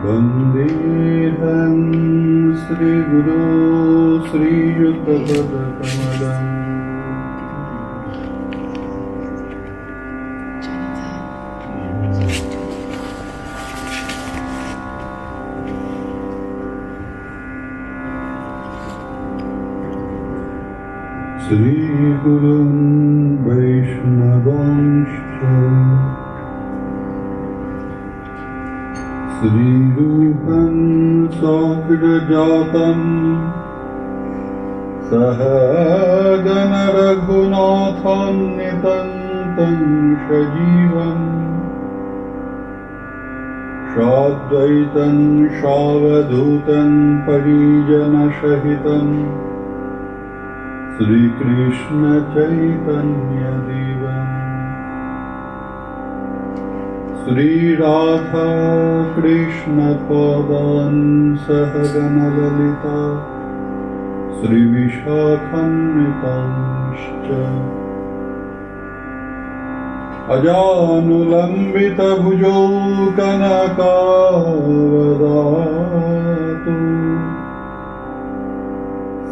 Vandeham Sri Guru Sri Yuktapadakamadam Sri Gurum Vaishnavanscha Sri Rupam Sagrajatam Sahagana Raghunatham Nitantam Shajivam Shadvaitam Shavadhutam Parijana Shahitam Sri Krishna Chaitanya Devam Sri Radha Krishna Padan Sahagana Lalita Sri Vishakhamritamscha Ajanulambita Bhujo Kanakavadatu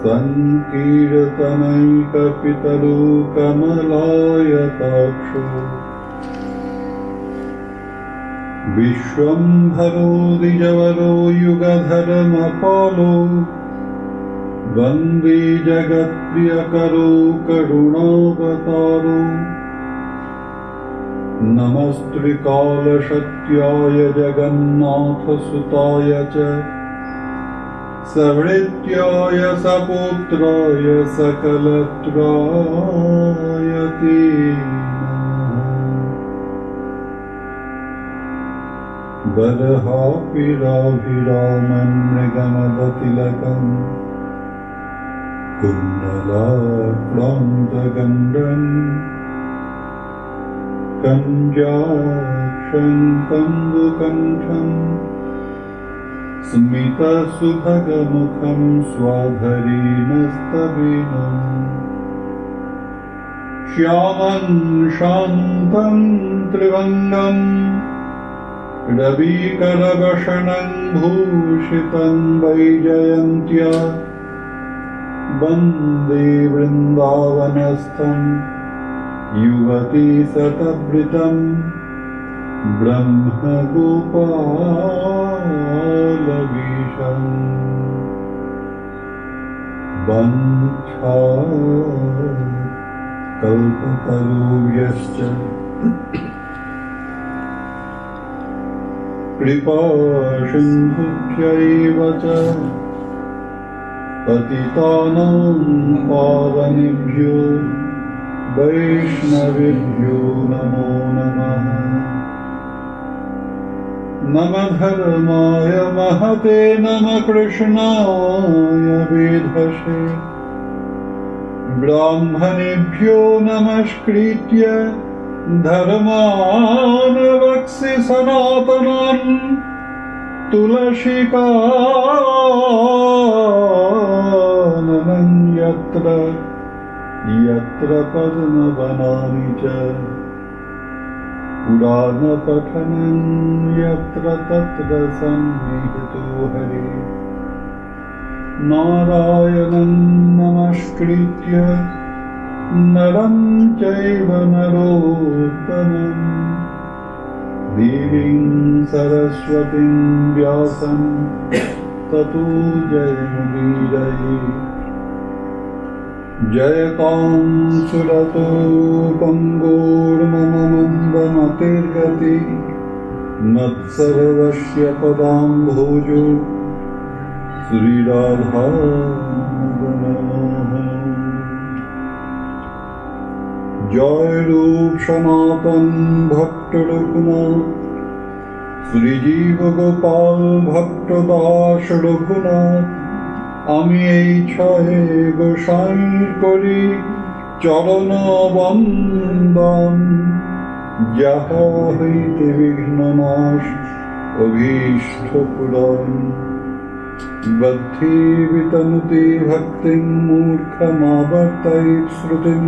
Sankirtanaikapitalu Kamalayatakshu Vishwambharo Dijavaro Yugadharamapalo Vande Jagat Priyakaro Karunavataro Namastrikala Shatyaya Jagannatha Sutaya Cha Savrityaya Saputraya Sakalatraya Te Varahapiraviraman Mrigamadatilakam Kundalakramdagandam Kanjaksham Kambukantham Smita Subhagamukham Swadharinastavinam Shyaman Shantam Trivangam Ravikarabashanam Bhushitam Vaijayantya Vande Vrindavanastham Yuvati Satabritam Brahma Gopalabhisham Vancha Kalpatarubhyascha Kripa Sindhubhyaiva cha Patitanam Pavanibhyo Vaishnavibhyo Namo Namaha Namah Dharmaya Mahate Namah Krishnaya Vedhashe Brahmanebhyo Namaskritya Dharman Vaksi Sanatanan Tulashikanan Yatra Yatra Padma Vanani Cha Purana Pathanam Yatra Tatra Sannihito Hari Narayanam Namaskritya Naram Chaiva Narottamam Devim Saraswatim Vyasam Tato Jayamudiraye Jayatam Surato Pangor Mama Mandamatirgati Matsarvashya Padam Bhojo Sri Radha Jai Roop Sanatan Bhakta Raghunath Sri Jiva Gopal Bhakta Das Raghunath Ami ei chhaye Gosair kori Charana Bandhan Jaha hoite Vighna Nash Abhishta Puran Baddhi Vitanuti Bhaktim Murkhamavartait Srutim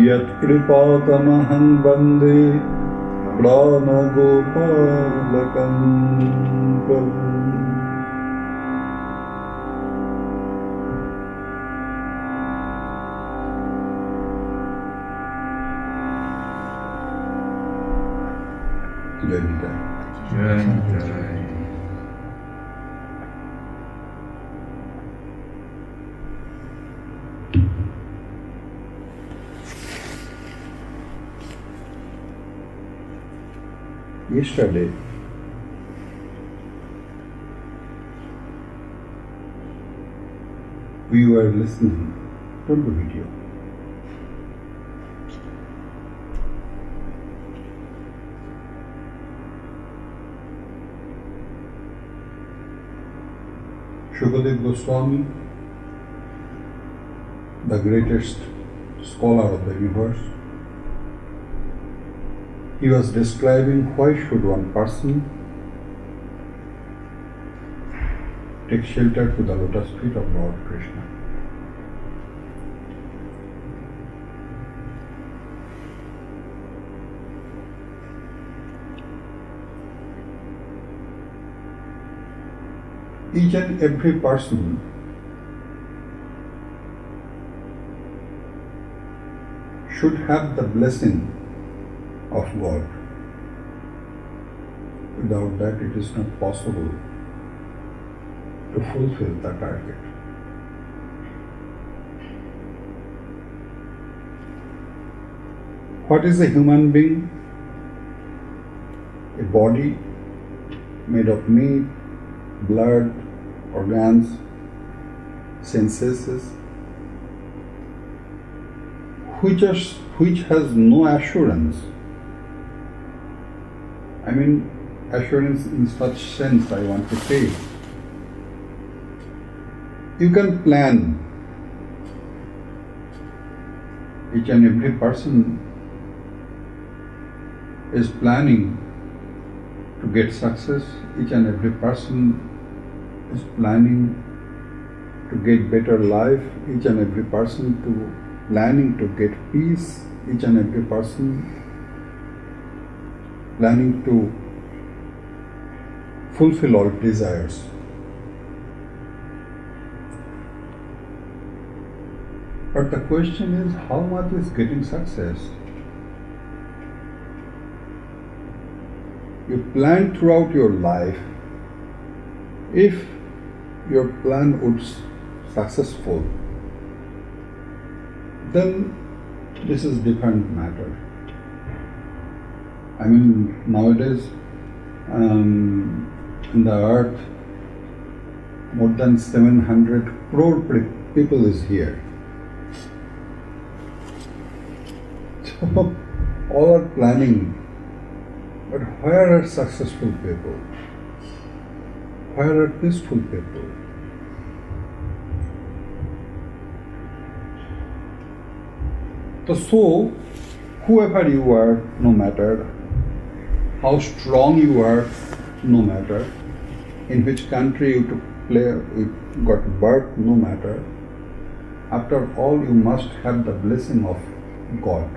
Yat Kripatamaham Bande Pranagopalakam Prabhu. Jai Nitai. Jai Nitai. Yesterday, we were listening to the video. Shukadev Goswami, the greatest scholar of the universe, he was describing why should one person take shelter to the lotus feet of Lord Krishna. Each and every person should have the blessing of God. Without that, it is not possible to fulfill the target. What is a human being? A body made of meat, blood, organs, senses, which has no assurance. I mean, assurance in such sense I want to say. You can plan. Each and every person is planning to get success. Each and every person is planning to get better life. Each and every person planning to get peace. Each and every person planning to fulfill all desires. But the question is, how much is getting success? You plan throughout your life. If your plan would successful, then this is different matter. I mean, nowadays in the earth, more than 700 crore people is here. So all are planning, but where are successful people? Where are peaceful people? So, whoever you are, no matter how strong you are, no matter in which country you got birth, no matter, after all you must have the blessing of God.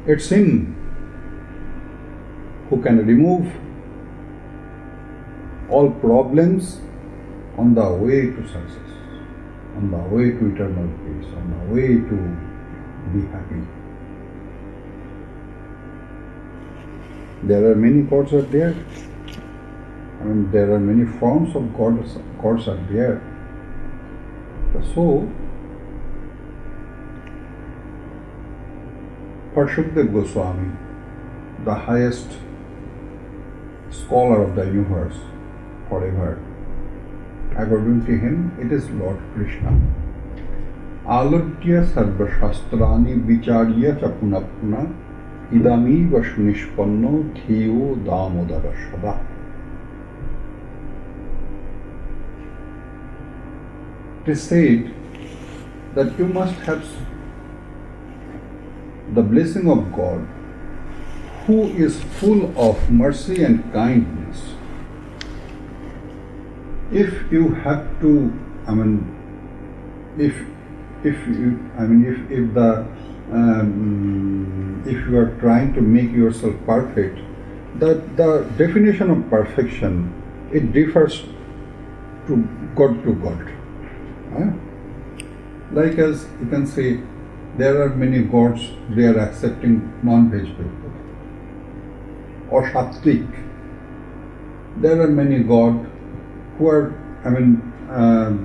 It's Him who can remove all problems on the way to success, on the way to eternal peace, on the way to be happy. There are many gods are there. I mean, there are many forms of gods are there. So, for Shukdev Goswami, the highest scholar of the universe forever, according to him, it is Lord Krishna. Aludya sarva shastrani vicharya cha punapuna idami vashnishpanno dhiyo damodara shada. It is said that you must have the blessing of God, who is full of mercy and kindness. If you have to, if the if you are trying to make yourself perfect, the definition of perfection, it differs to God. Huh? Like as you can say, there are many gods, they are accepting non-veg people. Or Sattvic. There are many gods who are,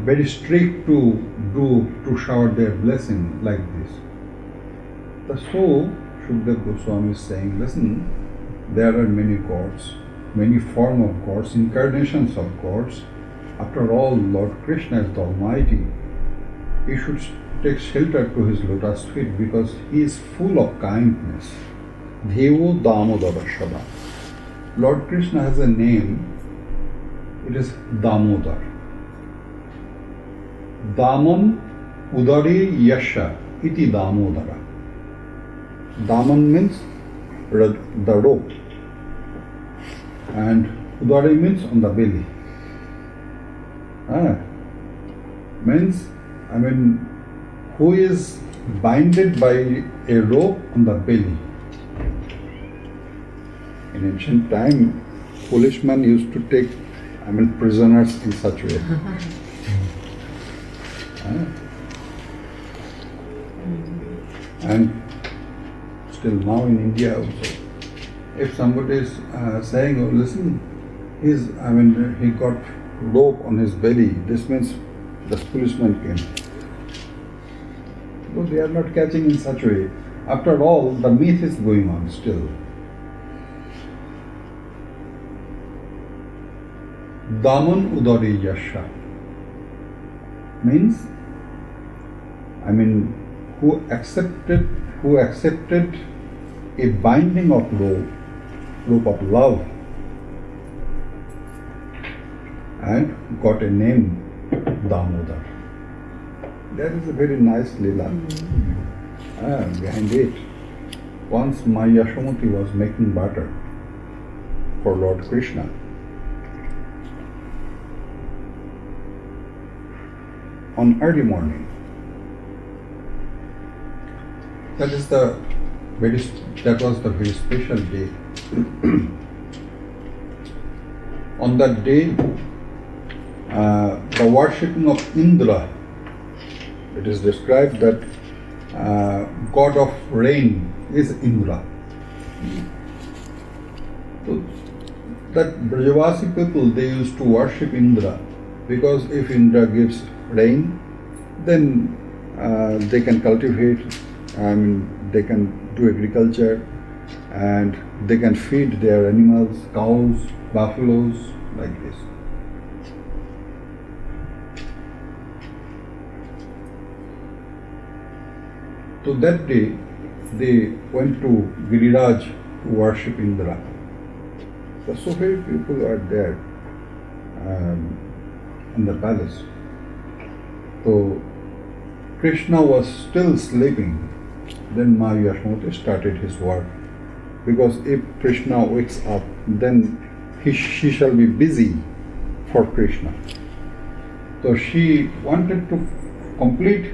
very strict to shower their blessing like this. So, Shukdev Goswami is saying, listen, there are many gods, many forms of gods, incarnations of gods. After all, Lord Krishna is the Almighty. He should take shelter to his lotus feet because he is full of kindness. Devo Damodara Shada. Lord Krishna has a name, it is Damodar. Daman Udari Yasha iti Damodara. Daman means the rope, and Udari means on the belly. Means, who is binded by a rope on the belly. In ancient time, policemen used to take, prisoners in such way. And still now in India also, if somebody is saying, oh listen, he got rope on his belly, this means the policeman came. No, they are not catching in such a way. After all, the myth is going on still. Daman Udari Yasha means, who accepted a binding of rope of love, and got a name, Damodar. That is a very nice lila behind it. Once my Yashamati was making butter for Lord Krishna. On early morning. That was the very special day. On that day, the worshipping of Indra, it is described that god of rain is Indra. So that Brajavasi people, they used to worship Indra because if Indra gives rain, then they can cultivate, they can do agriculture, and they can feed their animals, cows, buffaloes, like this. So that day, they went to Giriraj to worship Indra. So many people are there in the palace. So Krishna was still sleeping. Then Ma Yashamati started his work. Because if Krishna wakes up, then she shall be busy for Krishna. So she wanted to complete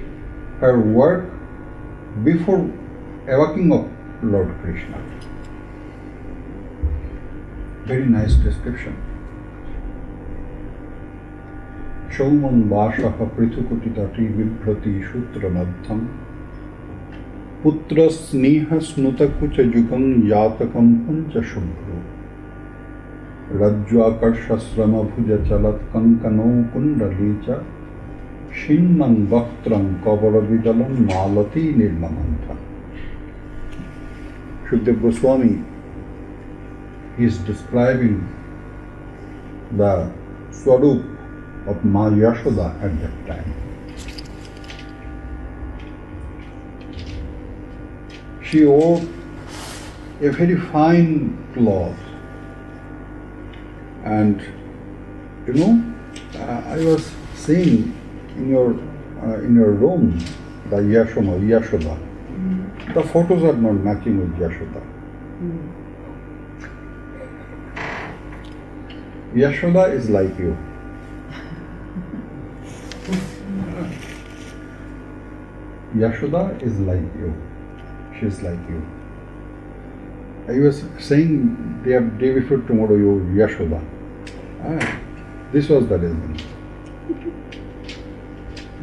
her work before awaking of Lord Krishna. Very nice description. Shauman Vashaha Prithukutitati Vibhrati Shutranadham Putra Sneha Snutakucha Jugam Yatakam Pancha Shubhru Rajwakarshrama Bhuja Chalat Kankano Kundalicha Shinnam Vaktram Kavaravidalam Malati Nirlamantha. Shukdev Goswami is describing the Swarup of Ma Yashoda at that time. She wore a very fine cloth, and I was seeing in your room the Yashoda. The photos are not matching with Yashoda. Yashoda is like you. Yashoda is like you. She is like you. I was saying day before tomorrow, you Yashoda. This was the reason.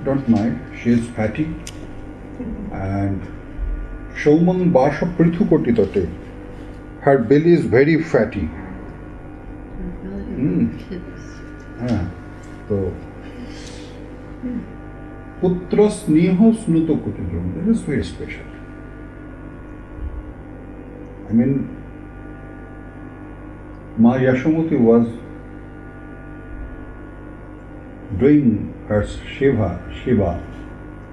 Don't mind, she is fatty and Shaumang Basha Prithu Kotitote. Her belly is very fatty. So, Putra Sneho Snuto Kutijum. This is very special. I mean, Ma Yashamati was doing her Shiva.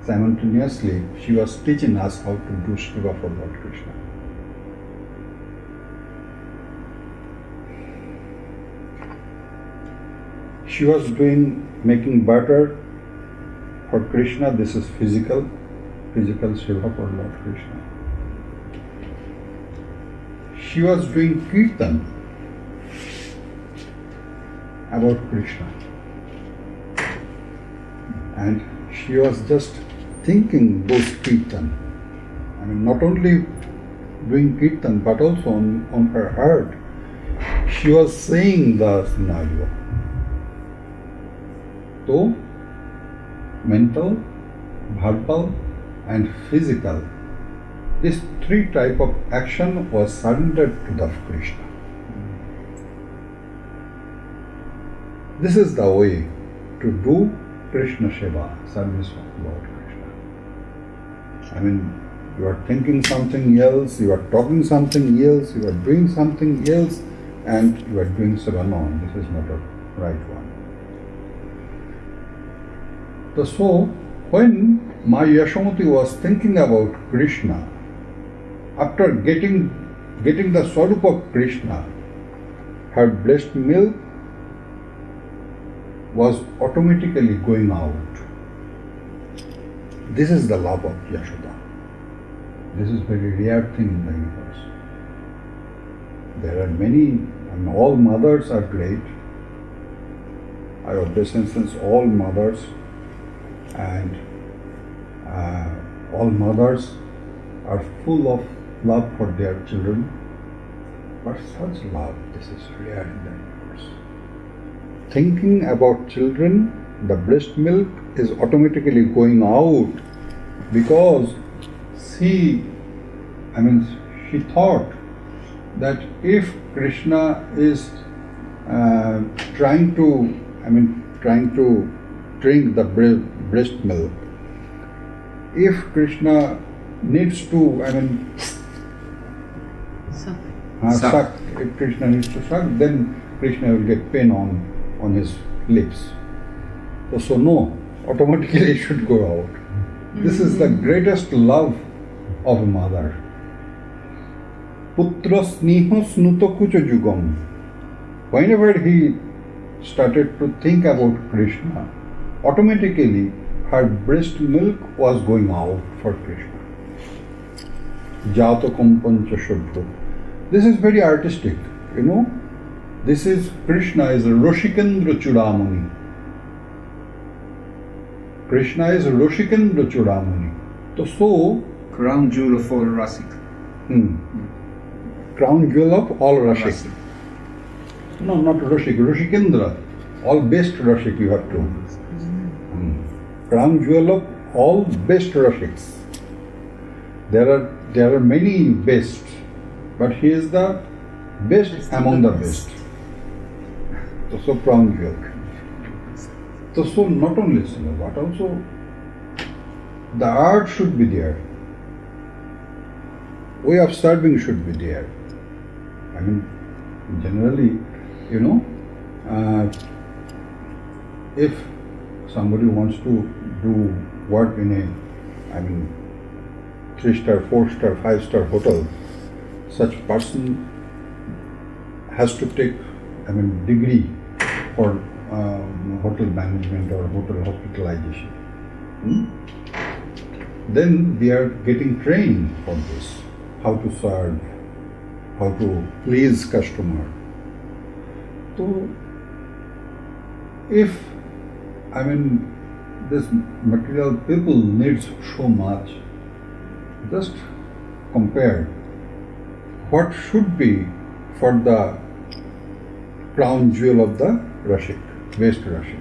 Simultaneously, she was teaching us how to do Shiva for Lord Krishna. She was making butter for Krishna. This is physical Shiva for Lord Krishna. She was doing kirtan about Krishna. And she was just thinking those kirtan. I mean, not only doing kirtan, but also on her heart, she was saying the scenario. So, mental, verbal, and physical, these three type of action was surrendered to the Krishna. This is the way to do Krishna Shiva, service of Lord Krishna. I mean, you are thinking something else, you are talking something else, you are doing something else, and you are doing Shiva. No, this is not a right one. So, when Ma Yashamati was thinking about Krishna, after getting the Swarup of Krishna, her breast milk was automatically going out. This is the love of Yashoda. This is very rare thing in the universe. There are many, and all mothers are great. I obeisance all mothers, and all mothers are full of love for their children. But such love, this is rare in the universe. Thinking about children, the breast milk is automatically going out because she thought that if Krishna is trying to drink the breast milk, if Krishna needs to, suck, if Krishna needs to suck, then Krishna will get pain on his lips. So no, automatically it should go out. This is the greatest love of a mother. Putra sneho snuto kucha jugam. Whenever he started to think about Krishna, automatically her breast milk was going out for Krishna. Jatokam pancha shuddha. This is very artistic, you know. This is Krishna is Roshikendra Chudamani. Krishna is Roshikendra Chudamani. So crown jewel of all Rasik. Crown jewel of all Rasik. No, not Roshik, Roshikendra. All best Rasik you have to. Crown jewel of all best Rasiks. There are many best, but he is the best among the best. So crown jewel. So not only singer, but also the art should be there. Way of serving should be there. I mean, generally, you know, if somebody wants to do work in a, 3-star, 4-star, 5-star hotel, such person has to take, degree for hotel management or hotel hospitalization. Then they are getting trained for this, how to serve, how to please customer. So, if this material people needs so much, just compare what should be for the crown jewel of the Rashik, West Rashik.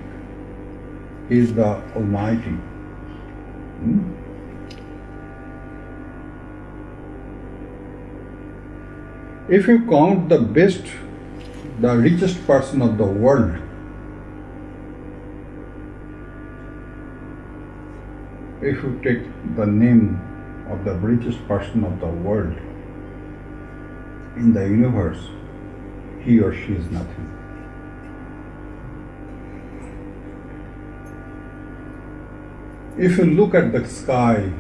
He is the Almighty. If you count the best, the richest person of the world, if you take the name of the richest person of the world in the universe, he or she is nothing. If you look at the sky,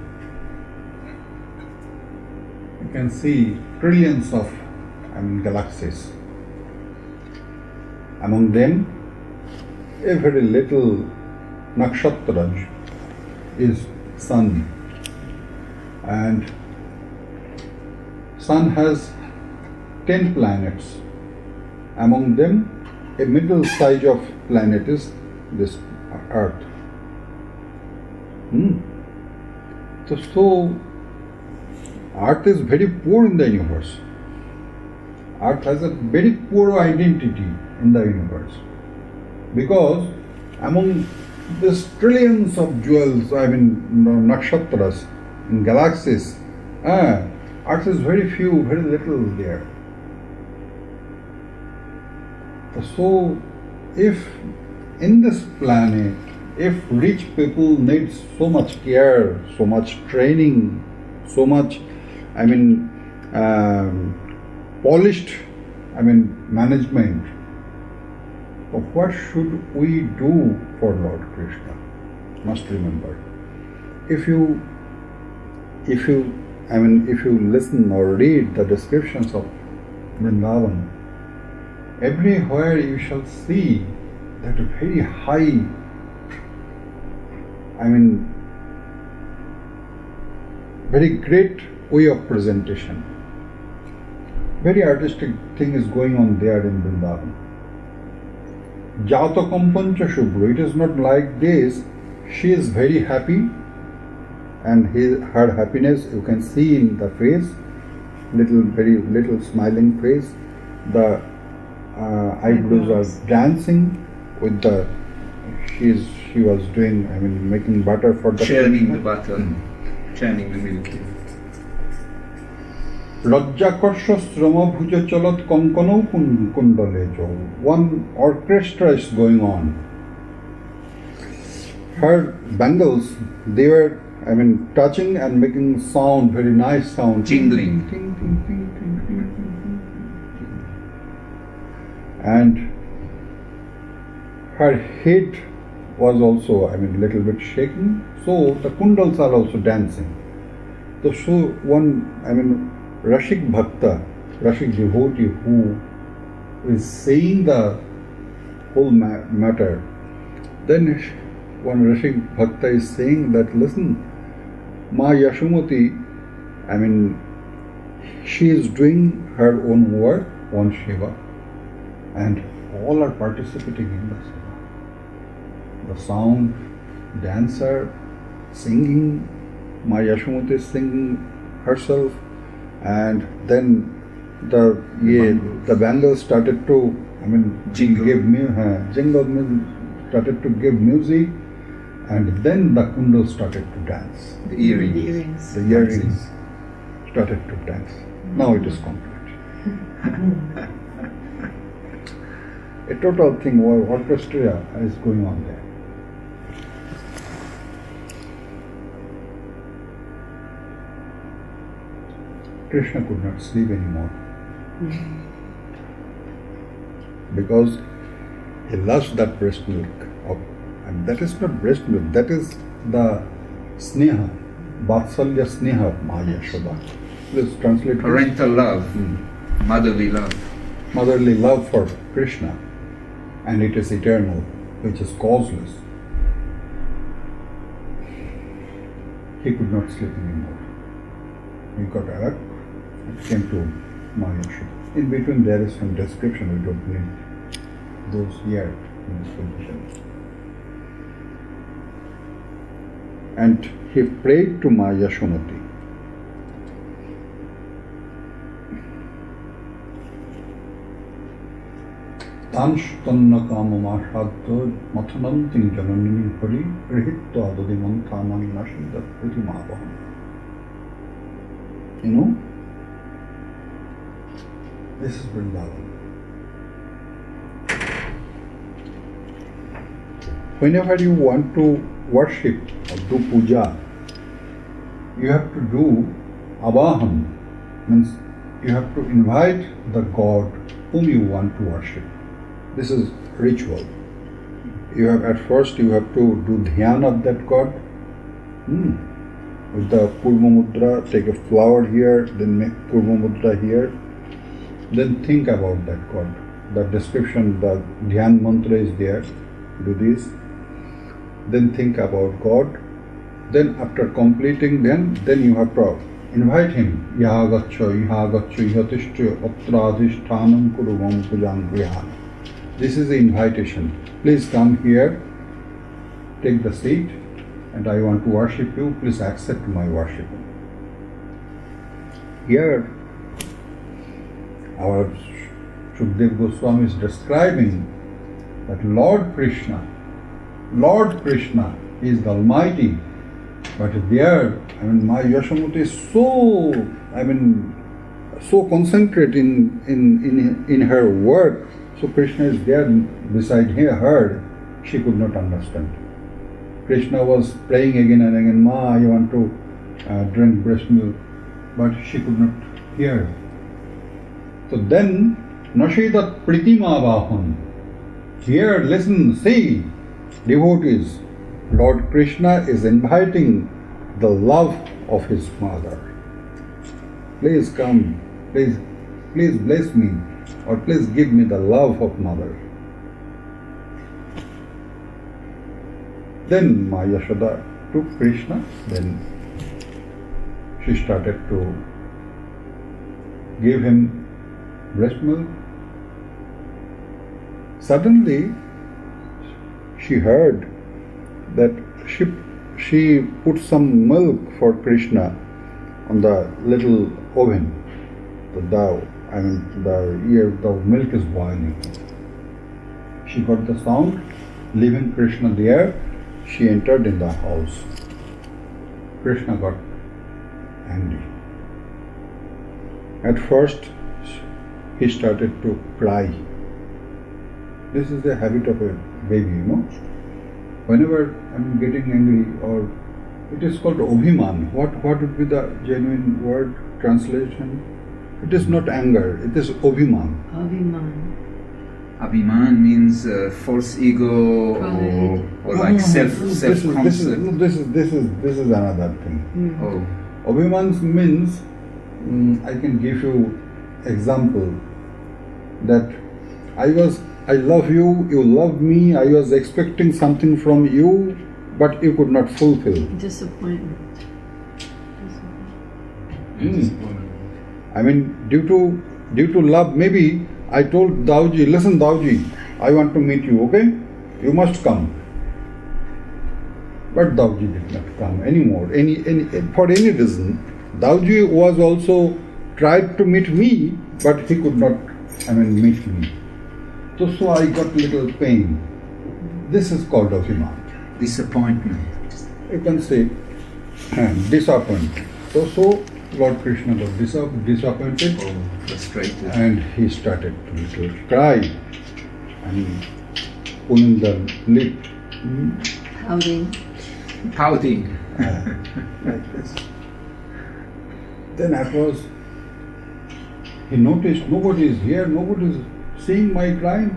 you can see trillions of galaxies. Among them, a very little nakshatra is Sun, and Sun has 10 planets. Among them, a middle size of planet is this Earth. So Earth is very poor in the universe. Earth has a very poor identity in the universe, because among these trillions of jewels, nakshatras in galaxies, Earth is very few, very little there. So, if in this planet, if rich people need so much care, so much training, so much, polished, management, what should we do for Lord Krishna? Must remember, if you listen or read the descriptions of Vrindavan, everywhere you shall see that a very high, very great way of presentation. Very artistic thing is going on there in Vrindavan. Jata kampancha shubhro. It is not like this. She is very happy, and her happiness you can see in the face, very little smiling face. The eyebrows are dancing with the. She was doing. Making butter for the. Churning the butter, churning the milk. Lajjakorsha srama bhuja chalat kankano kundalejo. One orchestra is going on. Her bangles, they were, touching and making sound, very nice sound. Jingling. Ting, ting, ting, ting, ting, ting, ting. And her head was also, little bit shaking. So the kundals are also dancing. So one, Rashik Bhakta, Rashik devotee who is saying the whole matter, then one Rashik Bhakta is saying that, listen, Ma Yashomati, she is doing her own work, own Shiva, and all are participating in the Shiva. The sound, dancer, singing, Ma Yashomati is singing herself, and then the bangles started to jingle started to give music, and then the kundals started to dance. The earrings Started to dance. Now it is complete. A total thing, orchestra is going on there. Krishna could not sleep anymore because he loves that breast milk. And that is not breast milk, that is the sneha, vatsalya sneha of Ma Yashoda. Let's translate. Parental love, motherly love. Motherly love for Krishna, and it is eternal, which is causeless. He could not sleep anymore. He got up and came to Ma Yashoda. In between there is some description, we don't need those here in this position. And he prayed to Ma Yashomati. Tansh tanna kamamashadya mathananting jananini hari rihitva adadimantaman nashidat pratimabham. You know, this is Vrindavan. Whenever you want to worship or do puja, you have to do abaham, means you have to invite the god whom you want to worship. This is ritual. At first you have to do dhyan of that god. With the Purva Mudra, take a flower here, then make Purva Mudra here. Then think about that god. The description, the dhyan mantra is there. Do this. Then think about God. Then after completing, then you have to invite him. Yahagacho, yahatishcho, atradhishthanam kuruvam pujam grihan. This is the invitation. Please come here, take the seat, and I want to worship you. Please accept my worship. Here, our Shukdev Goswami is describing that Lord Krishna is the Almighty. But there, my Yashamati is so concentrated in her work. So Krishna is there beside her. She could not understand. Krishna was praying again and again, Ma, I want to drink breast milk. But she could not hear. So then, Nashidat Pritima Vahan. Here, listen, see, devotees, Lord Krishna is inviting the love of his mother. Please come, please bless me, or please give me the love of mother. Then Ma Yashoda took Krishna, then she started to give him breast milk. Suddenly, she heard that she put some milk for Krishna on the little oven. The milk is boiling. She got the sound, leaving Krishna there, she entered in the house. Krishna got angry. At first, he started to cry. This is the habit of a baby, Whenever I'm getting angry, or it is called Abhiman. What would be the genuine word translation? It is not anger, it is Abhiman. Abhiman means false ego or like self-concept. This is another thing. Oh. Abhiman means, I can give you example that I love you, you love me, I was expecting something from you, but you could not fulfill. Disappointment. Due to love, maybe I told Dauji, listen Dauji, I want to meet you, okay? You must come. But Dauji did not come anymore, for any reason. Dauji was also tried to meet me, but he could not, meet me. So I got little pain. This is called Abhiman. Disappointment. You can say disappointment. So Lord Krishna got disappointed, frustrated, and he started to cry and pulling the lip. Pouting. Like this. Then afterwards, he noticed nobody is here, nobody is seeing my crying.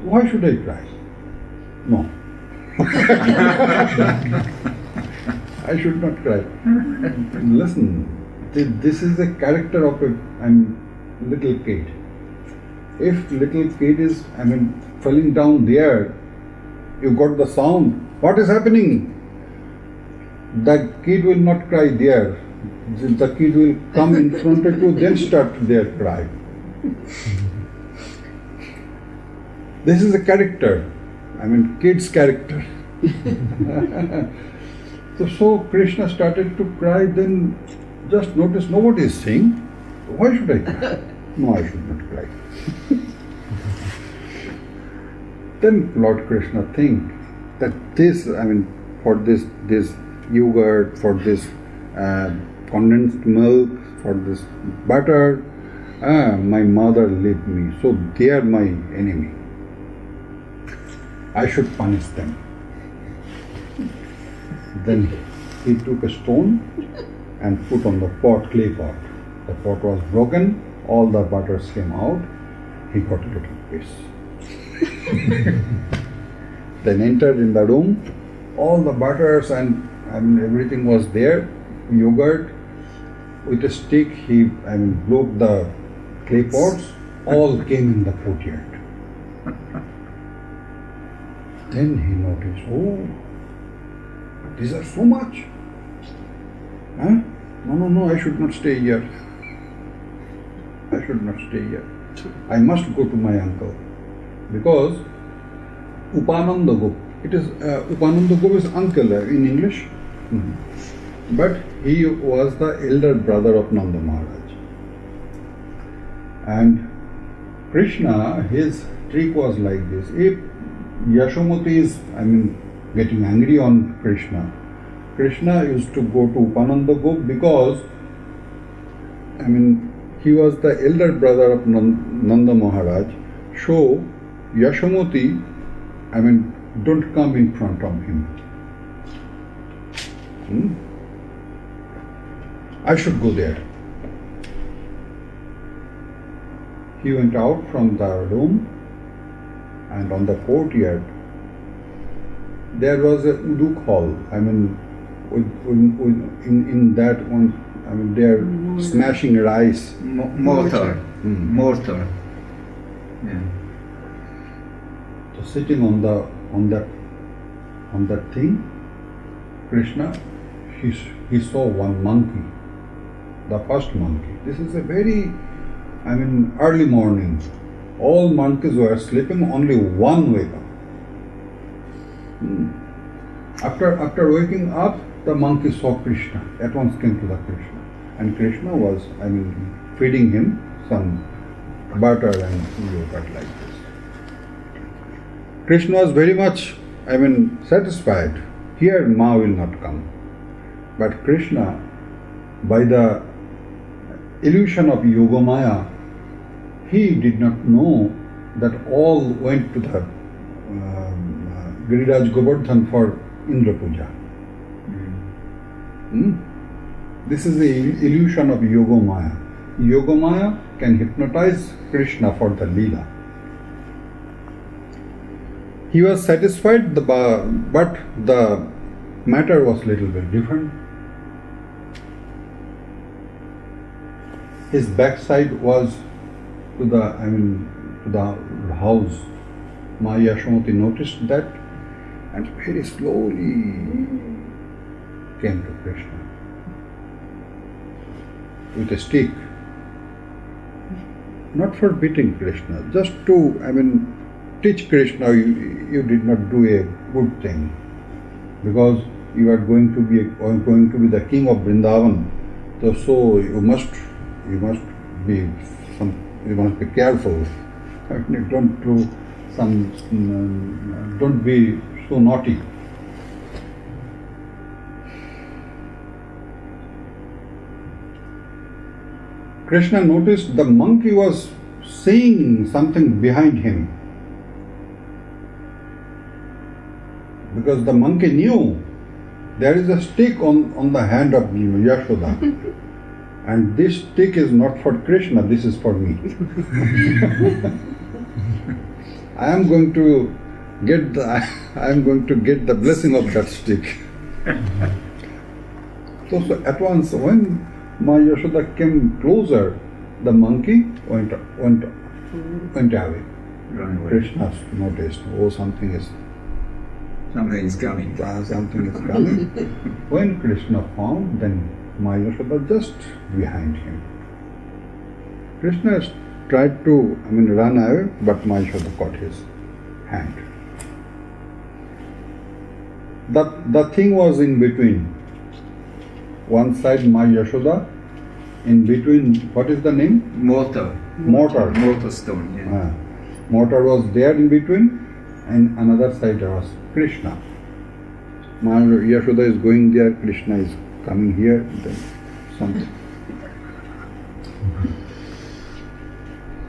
Why should I cry? No. I should not cry. Listen, this is the character of a little kid. If little kid is, falling down there, you got the sound, what is happening? The kid will not cry there. The kid will come in front of you, then start their cry. This is a character, kid's character. So Krishna started to cry, then just notice nobody is saying, why should I cry? No, I should not cry. Then Lord Krishna think that this, for this yogurt, for this condensed milk, for this butter, my mother left me, so they are my enemy. I should punish them. Then he took a stone and put on the pot, clay pot. The pot was broken, all the butters came out, he got a little piece. Then entered in the room, all the butters and everything was there, yogurt. With a stick he broke the clay pots, all came in the courtyard. Then he noticed, oh, these are so much. Huh? No, I should not stay here. I should not stay here. I must go to my uncle. Because Upanandagop, it is, Upanandagop is uncle in English. Mm-hmm. But he was the elder brother of Nanda Maharaj. And Krishna, his trick was like this. If Yasomati is, getting angry on Krishna, Krishna used to go to Upanandagop because, he was the elder brother of Nanda Maharaj. So, Yasomati, don't come in front of him. I should go there. He went out from the room, and on the courtyard there was a uduk hall. In that one, they are smashing rice. Mortar. Mortar. Yeah. So sitting on that thing, Krishna, he saw one monkey, the first monkey. This is a very, early morning. All monkeys were sleeping, only one wake up. After waking up, the monkey saw Krishna, at once came to the Krishna. And Krishna was, feeding him some butter and yogurt like this. Krishna was very much, satisfied. Here Ma will not come. But Krishna, by the illusion of Yogamaya, he did not know that all went to the Giriraj Govardhan for Indra Puja. This is the illusion of Yogamaya. Yogamaya can hypnotize Krishna for the Leela. He was satisfied, but the matter was little bit different. His backside was to the house. Ma Yasomati noticed that and very slowly came to Krishna with a stick. Not for beating Krishna, just to teach Krishna you did not do a good thing, because you are going to be the king of Vrindavan. So you must be careful. Don't be so naughty. Krishna noticed the monkey was saying something behind him, because the monkey knew there is a stick on the hand of Yashoda, and this stick is not for Krishna, this is for me. I am going to get the blessing of that stick. So at once, when Ma Yashoda came closer, the monkey went away. Krishna noticed, something is coming. Something is coming. When Krishna found, then Ma Yashoda just behind him. Krishna tried to run away, but Ma Yashoda caught his hand. The thing was in between. One side Ma Yashoda, in between, what is the name? Mortar. Mortar. Mortar stone, yeah. Mortar was there in between, and another side there was Krishna. Ma Yashoda is going there, Krishna is coming here, then something.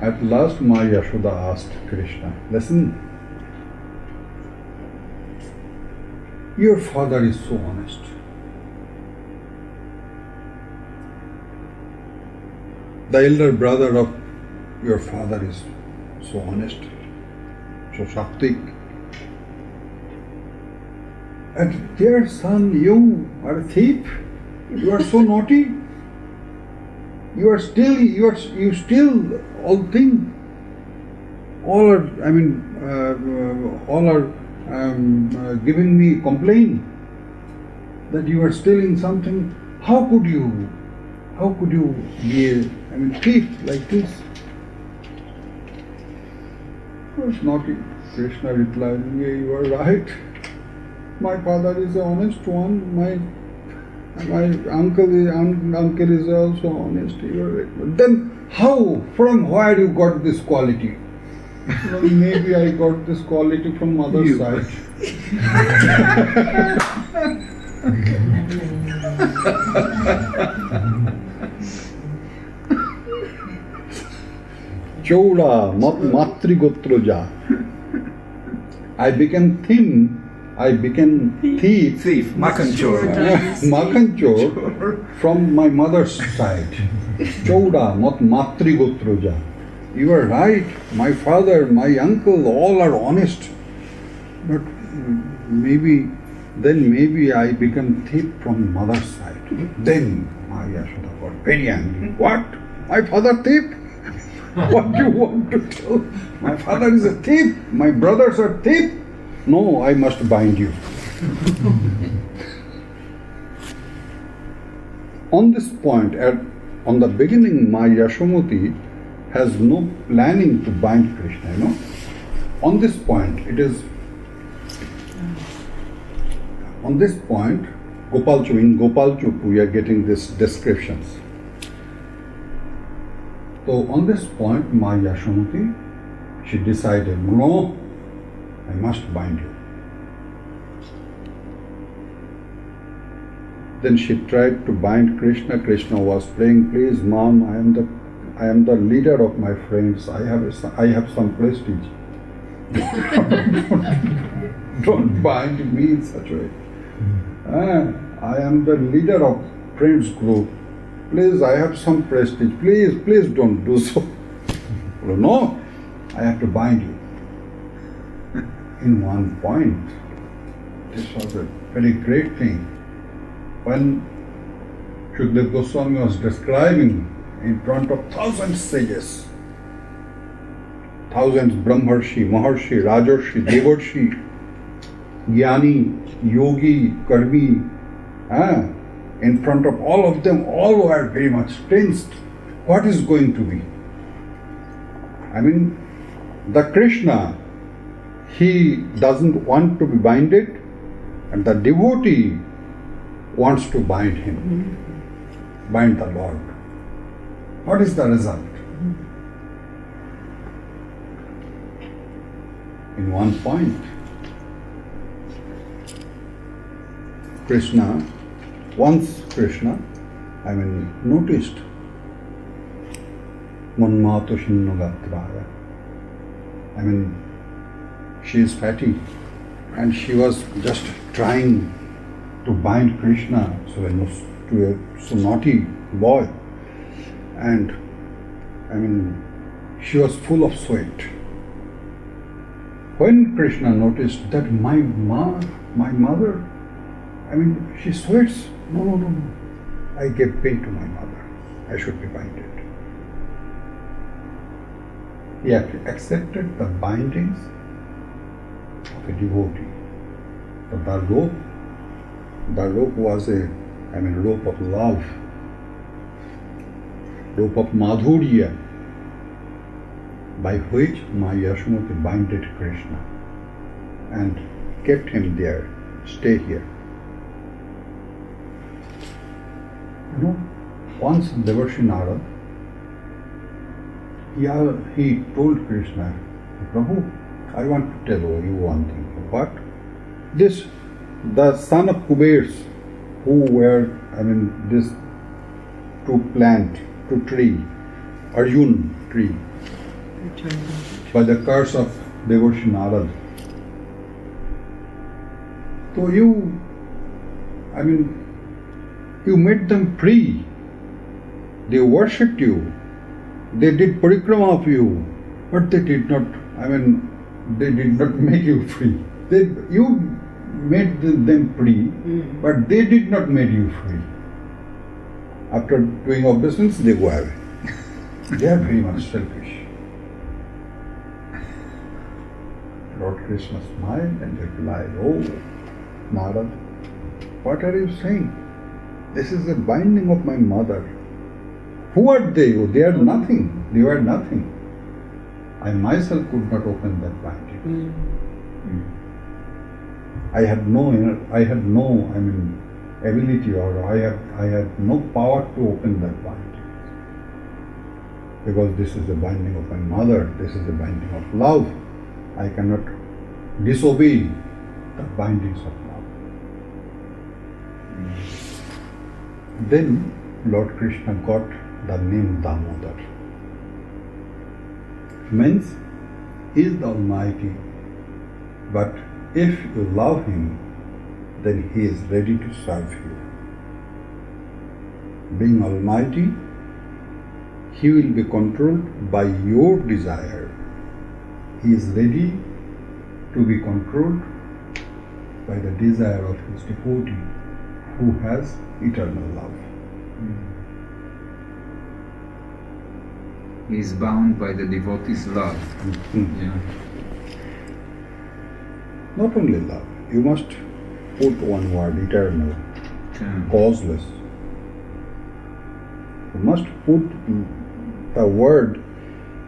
At last Ma Yashoda asked Krishna, listen, your father is so honest. The elder brother of your father is so honest, so Shaktik. And dear son, you are a thief. You are so naughty. You steal all things. All are giving me complaint that you are stealing something. How could you be a thief like this? It was naughty. Krishna replied, yeah, you are right. My father is an honest one. My uncle is also honest. You are right. But then how? From where you got this quality? Well, maybe I got this quality from mother's side. Choda matri gotroja. I became thin. I became thief, makanchor from my mother's side. Choda, not matri gotroja. You are right. My father, my uncle, all are honest. But maybe I become thief from mother's side. Then my Yashoda got very angry. What? My father thief? What do you want to tell? My father is a thief. My brothers are thief. No, I must bind you. On this point, on the beginning, Ma Yashomuti has no planning to bind Krishna, On this point, Gopalchu, in Gopalchu, we are getting these descriptions. So on this point, Ma Yashomuti, she decided, no, I must bind you. Then she tried to bind Krishna. Krishna was praying, please, Mom, I am the leader of my friends. I have some prestige. Don't bind me in such a way. I am the leader of friends group. Please, I have some prestige. Please don't do so. No, I have to bind you. In one point, this was a very great thing. When Shukdev Goswami was describing in front of thousands sages, thousands Brahmarshi, Maharshi, Rajarshi, Devarshi, Jnani, Yogi, Karmi, in front of all of them, all were very much tensed. What is going to be? The Krishna, he doesn't want to be binded, and the devotee wants to bind him, bind the Lord. What is the result? In one point, once Krishna noticed Manmato Shinnogatraya. She is fatty and she was just trying to bind Krishna to a so naughty boy, and she was full of sweat. When Krishna noticed that my mother, she sweats, no, I gave pain to my mother, I should be binded. He accepted the bindings of a devotee. But the rope was a rope of love, rope of madhurya, by which Ma Yashomuti binded Krishna and kept him there, stay here. Once Devarshi Narad, he told Krishna, Prabhu, I want to tell you one thing. What? The son of Kubers, who were, this to tree, Arjun tree, by the curse of Devarshi Narad. So you made them free. They worshipped you. They did parikrama of you, but they did not make you free. You made them free, but they did not make you free. After doing obeisance, they go away. They are very much selfish. Lord Krishna smiled and replied, "Oh, Narad, what are you saying? This is the binding of my mother. Who are they? They are nothing. They were nothing. I myself could not open that binding. I had no ability, or I had no power to open that binding. Because this is the binding of my mother. This is the binding of love. I cannot disobey the bindings of love." Then Lord Krishna got the name Damodar. Means he is the Almighty, but if you love him, then he is ready to serve you. Being Almighty, he will be controlled by your desire. He is ready to be controlled by the desire of his devotee who has eternal love. He is bound by the devotee's love. Yeah. Not only love, you must put one word, eternal, causeless. You must put the word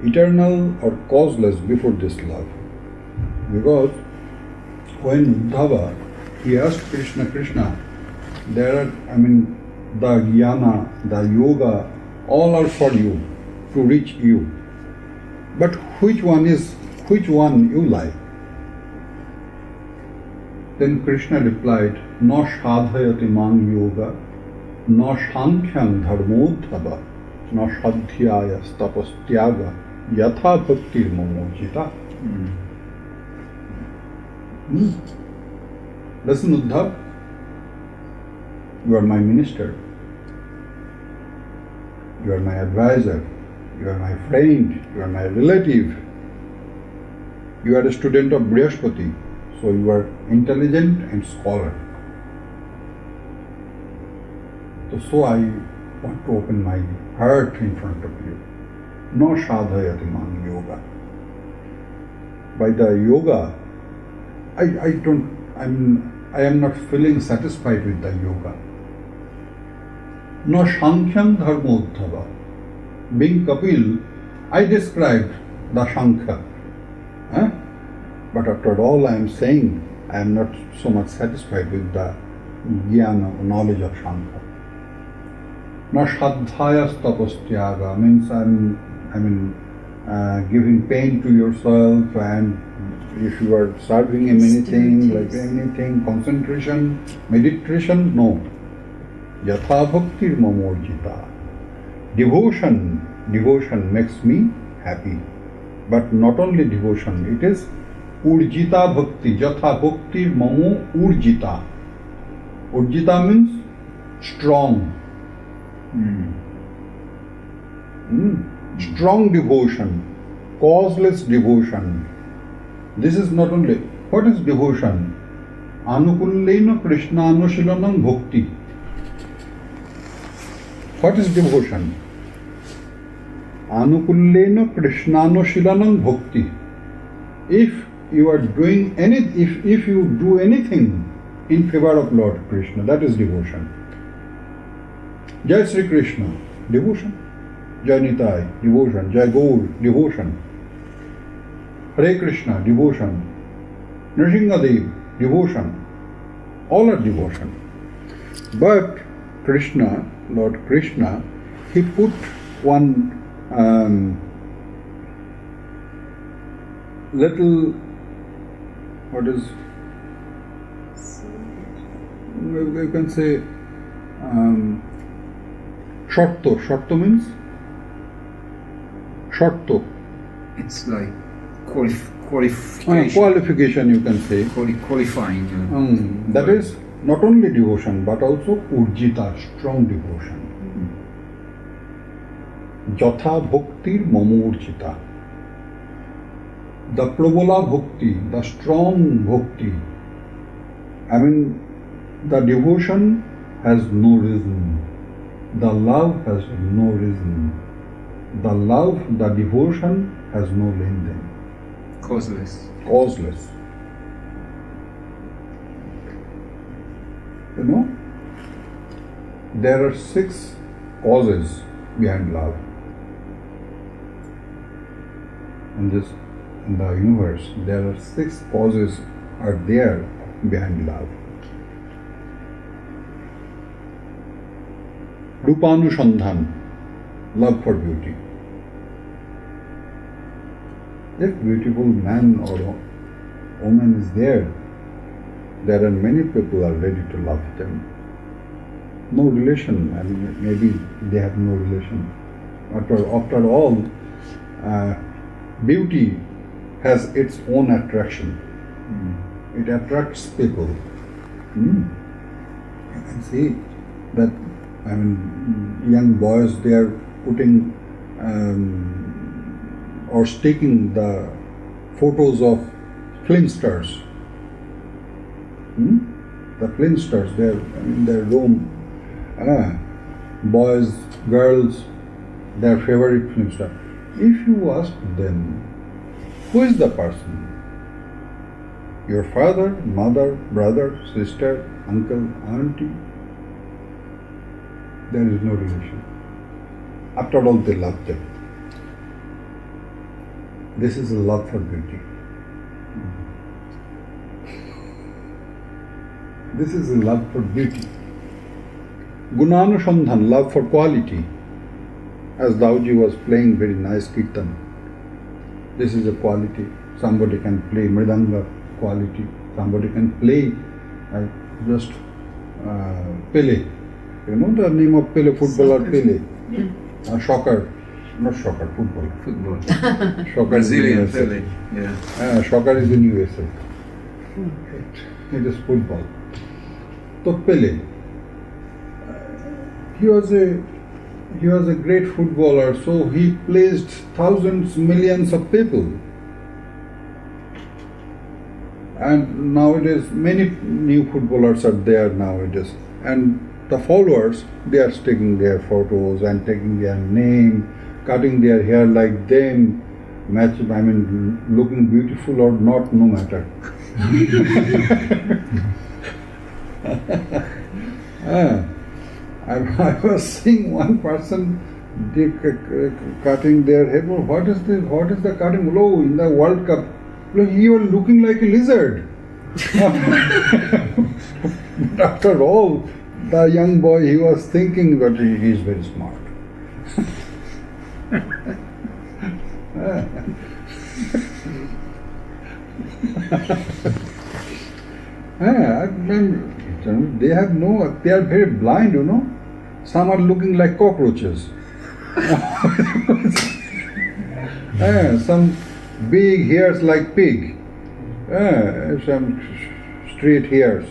eternal or causeless before this love. Because when Uddhava, he asked Krishna, there are, the jnana, the yoga, all are for you, to reach you. But which one you like? Then Krishna replied, "Na sadhayati mang yoga, na sankhyam dharmodhava, na sadhyaya tapastyaga, yatha bhaktir mamojita." Listen, Uddhav, you are my minister, you are my advisor, you are my friend, you are my relative, you are a student of Brihaspati, so you are intelligent and scholar. So I want to open my heart in front of you. No sadhayati man yoga. By the yoga, I am not feeling satisfied with the yoga. No sankhyam dharmodhava. Being Kapil, I described the Shankha. But after all I am saying, I am not so much satisfied with the jnana, knowledge of Shankha. Na shadhayas tapastyaga means giving pain to yourself, and if you are serving him anything, concentration, meditation, no. Yatha bhaktir mamorjita. Devotion makes me happy. But not only devotion, it is urjita bhakti. Yatha bhakti mamo urjita. Urjita means strong. Strong devotion, causeless devotion. This is not only, what is devotion? Anukullena Krishnanushilanam bhakti. What is devotion? Anukullena Krishnanushilanam bhakti. If you are doing if you do anything in favor of Lord Krishna, that is devotion. Jai Sri Krishna, devotion. Jai Nitai, devotion. Jai Gaur, devotion. Hare Krishna, devotion. Nrsimhadev, devotion. All are devotion. But Krishna, Lord Krishna, he put one little what is, you can say, shorto. Shorto means? Shorto. It's like qualification. Qualification, you can say. Qualifying. That is not only devotion but also urjita, strong devotion. Jatha bhaktir mamurjita. The prabala bhakti, the strong bhakti. I mean, the devotion has no reason. The love has no reason. The love, the devotion has no len-den. Causeless. Causeless. You know, there are 6 causes behind love. In the universe, there are 6 causes are there behind love. Rupanusandhan, love for beauty. If beautiful man or woman is there are many people are ready to love them. No relation, I mean, maybe they have no relation. After all, beauty has its own attraction. It attracts people. You can see that, I mean, young boys, they are putting or sticking the photos of film stars. The film stars, they are in their room. Boys, girls, their favorite film star. If you ask them, who is the person? Your father, mother, brother, sister, uncle, auntie? There is no relation. After all, they love them. This is a love for beauty. This is a love for beauty. Gunanusandhan, love for quality. As Dauji was playing very nice kirtan. This is a quality. Somebody can play mridanga, quality. Somebody can play just Pele. You know the name of Pele, footballer Pele? Shocker. Not soccer, football. Soccer Brazilian is in Pele. USA. Soccer is in USA. It is football. So Pele, he was a great footballer, so he pleased thousands, millions of people. And nowadays, many new footballers are there nowadays. And the followers, they are taking their photos and taking their name, cutting their hair like them, looking beautiful or not, no matter. I was seeing one person cutting their hair. What is the cutting? Oh, in the World Cup, he was looking like a lizard. But after all, the young boy, he was thinking that he is very smart. They are very blind, you know. Some are looking like cockroaches. Some big hairs like pig. Some straight hairs.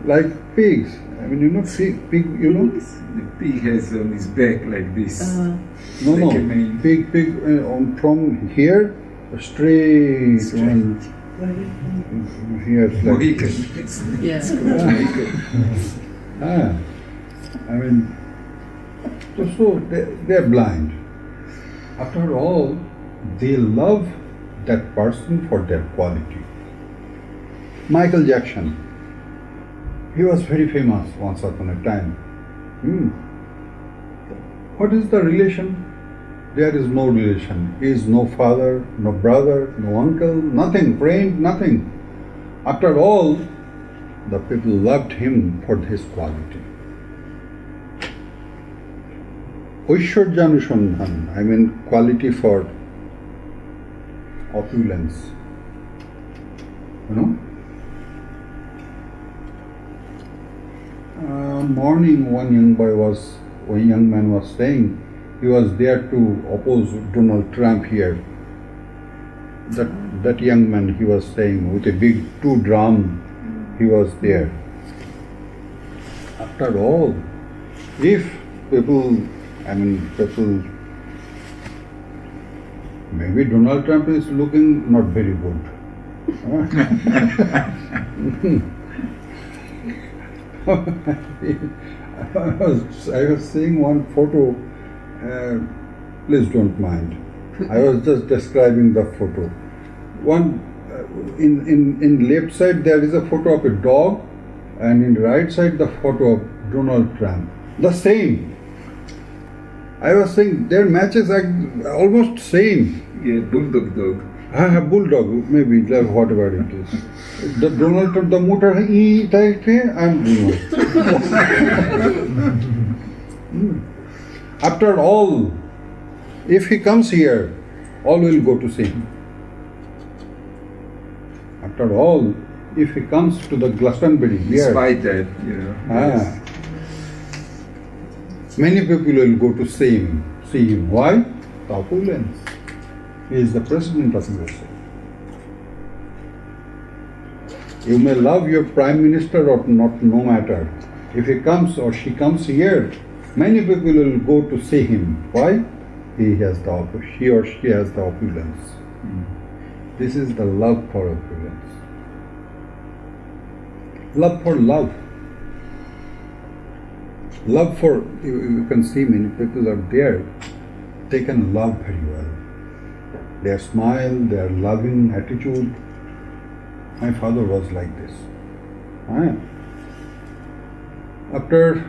Like pigs. I mean, you know, pig, you know? The pig has on his back like this. No. Pig, from here, straight. Here, like Mohican. I mean, so they are blind. After all, they love that person for their quality. Michael Jackson, he was very famous once upon a time. What is the relation? There is no relation. He is no father, no brother, no uncle, nothing, friend, nothing. After all, the people loved him for his quality. Aishwaryanusandhan, quality for opulence. One morning, one young man was saying he was there to oppose Donald Trump here. That young man, he was saying, with a big 2 drum, he was there. After all, if people, maybe Donald Trump is looking not very good. I was seeing one photo, please don't mind. I was just describing the photo. One in left side there is a photo of a dog, and in right side the photo of Donald Trump. The same. I was saying their matches are almost same. Yeah, bulldog dog. Bulldog, maybe whatever it is. The Donald Trump, the motor, I'm After all, if he comes here, all will go to see him. After all, if he comes to the Glastonbury, despite that, yes. Many people will go to see him. Why? The opulence. He is the President of USA. You may love your Prime Minister or not, no matter. If he comes or she comes here, many people will go to see him. Why? He or she has the opulence. This is the love for opulence. Love for love. Love for, you can see many people are there, they can love very well. Their smile, their loving attitude. My father was like this. After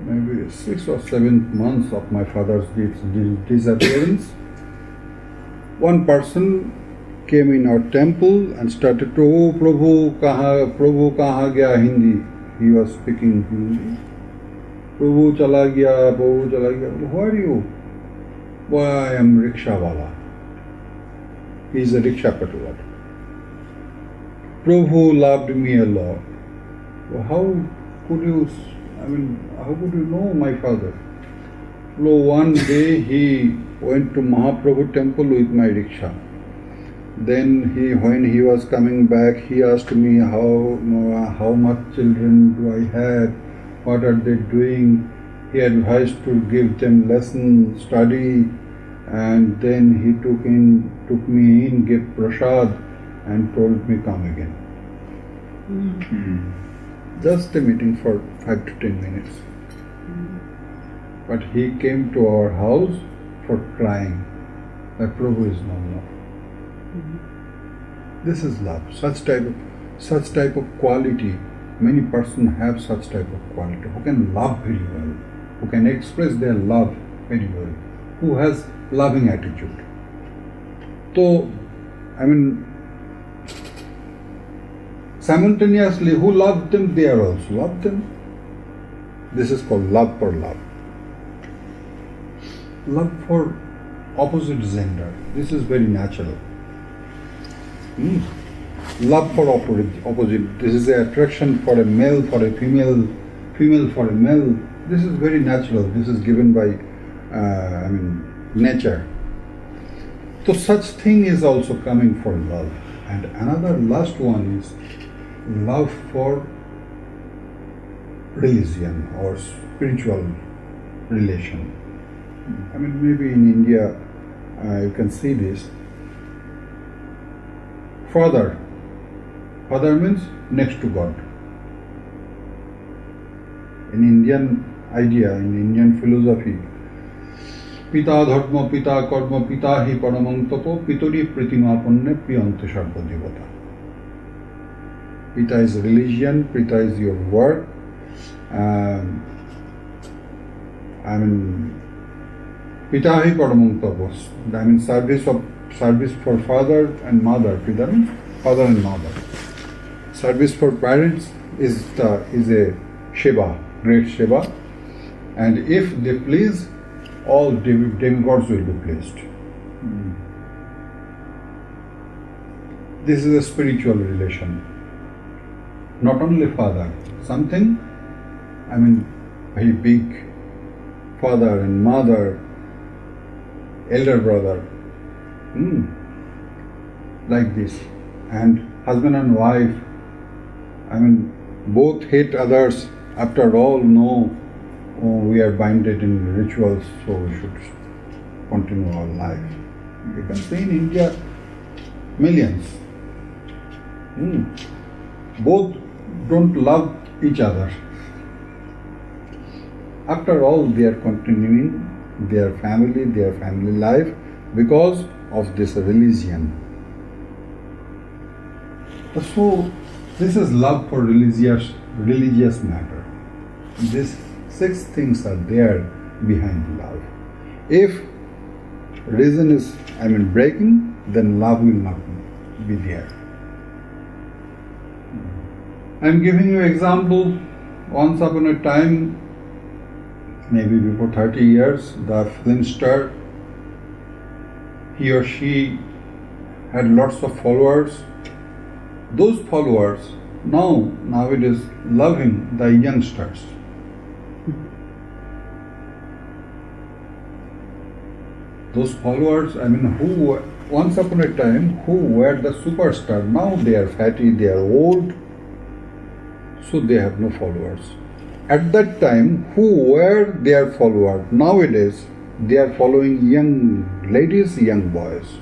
maybe 6 or 7 months of my father's disappearance, one person came in our temple and started to, "Oh, Prabhu kaha gaya Hindi." He was speaking Hindi. "Prabhu chala gaya, Prabhu chala gaya." "Who are you?" "Why, I am rickshaw wala." He is a rickshaw patroller. "Prabhu loved me a lot." Well, how could you know my father? Well, one day he went to Mahaprabhu temple with my rickshaw. Then when he was coming back, he asked me how much children do I have, what are they doing. He advised to give them lesson, study, and then he took me in, gave prasad, and told me come again. Just a meeting for 5 to 10 minutes. But he came to our house for crying that Prabhu is no more. This is love. Such type of quality. Many persons have such type of quality who can love very well, who can express their love very well, who has loving attitude. So, simultaneously, who loved them, they are also loved them. This is called love for love. Love for opposite gender. This is very natural. Love for opposite. This is the attraction for a male for a female, female for a male. This is very natural. This is given by, nature. So such thing is also coming for love. And another last one is love for religion or spiritual relation. Maybe in India you can see this. Father means next to God. In Indian idea, in Indian philosophy, Pita dharma, Pita karma, Pita hi paramam tapo, Pituri pritimapanne priyantu sarva devata. Pita is religion, Pita is your work. Pita hi paramam tapo. Service for father and mother. Pita means father and mother. Service for parents is a Shiva, great Shiva. And if they please, all demigods will be pleased. This is a spiritual relation. Not only father, something, very big father and mother, elder brother, like this. And husband and wife, both hate others. After all, no, we are binded in rituals, so we should continue our life. You can see in India, millions. Both don't love each other. After all, they are continuing their family life because of this religion. So, this is love for religious matter. These 6 things are there behind love. If reason is, breaking, then love will not be there. I am giving you example. Once upon a time, maybe before 30 years, the film star, he or she had lots of followers. Those followers nowadays loving the youngsters. Those followers, who once upon a time, who were the superstar, now they are fatty, they are old, so they have no followers. At that time, who were their followers? Nowadays, they are following young ladies, young boys.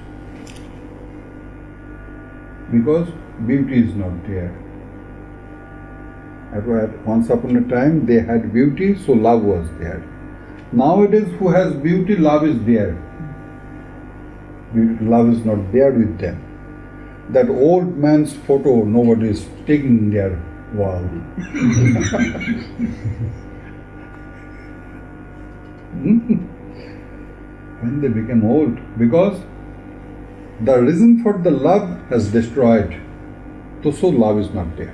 Because beauty is not there. Once upon a time, they had beauty, so love was there. Nowadays, who has beauty, love is there. Love is not there with them. That old man's photo, nobody is taking their wall. When they become old, because the reason for the love has destroyed, so love is not there.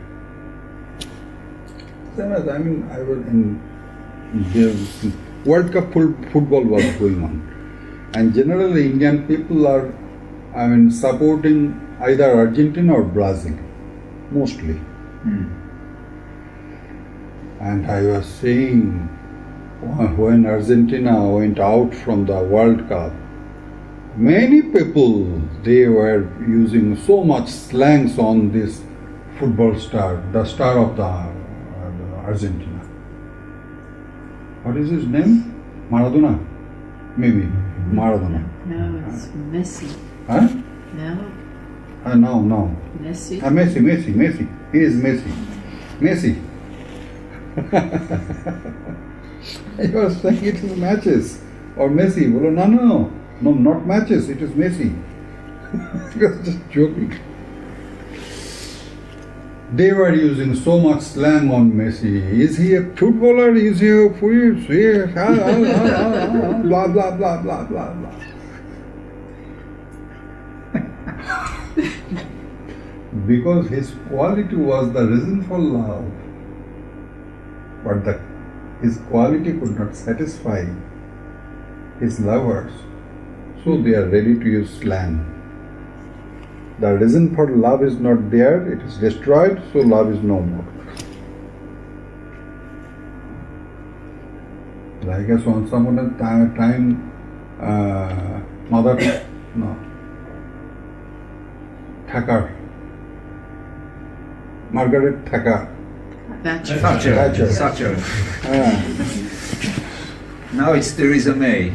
Same as I was in the World Cup football was going on. And generally Indian people are, supporting either Argentina or Brazil, mostly. And I was saying, when Argentina went out from the World Cup, many people, they were using so much slangs on this football star, the star of the Argentina. What is his name? Maradona? Maybe. Maradona. No, it's Messi. Huh? No. No. Messi. Messi. He is Messi. He was saying it is matches. Or Messi. Well, no, not matches. It is Messi. He was just joking. They were using so much slang on Messi. Is he a footballer? Is he a blah, blah, blah, blah, blah, blah. Because his quality was the reason for love. But his quality could not satisfy his lovers. So they are ready to use slang. The reason for love is not there, it is destroyed, so love is no more. I guess once upon a time, Margaret Thatcher. Now it's Theresa May.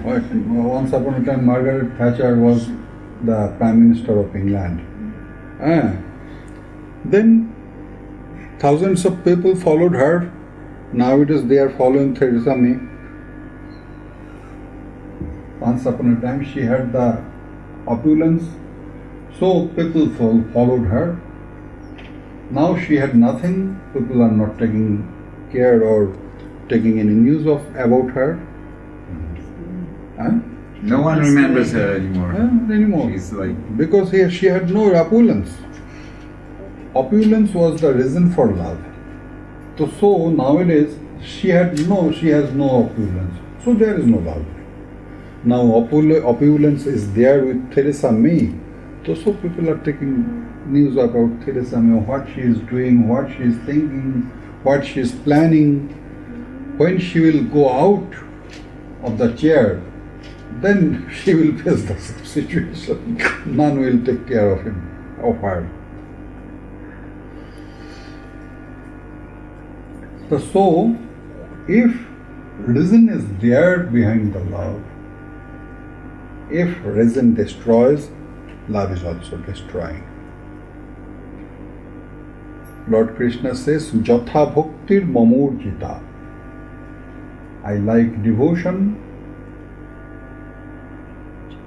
Once upon a time, Margaret Thatcher was the Prime Minister of England. Then thousands of people followed her. Nowadays they are following Theresa May. Once upon a time she had the opulence, so people followed her. Now she had nothing, people are not taking care or taking any news about her. No one remembers her anymore. She's like... Because she had no opulence. Opulence was the reason for love. So nowadays she has no opulence. So there is no love. Now opulence is there with Theresa May. So people are taking news about Theresa May, what she is doing, what she is thinking, what she is planning, when she will go out of the chair, then she will face the situation. None will take care of him, of her. So, if reason is there behind the love, if reason destroys, love is also destroying. Lord Krishna says, Jatha bhaktir mamurjita. I like devotion,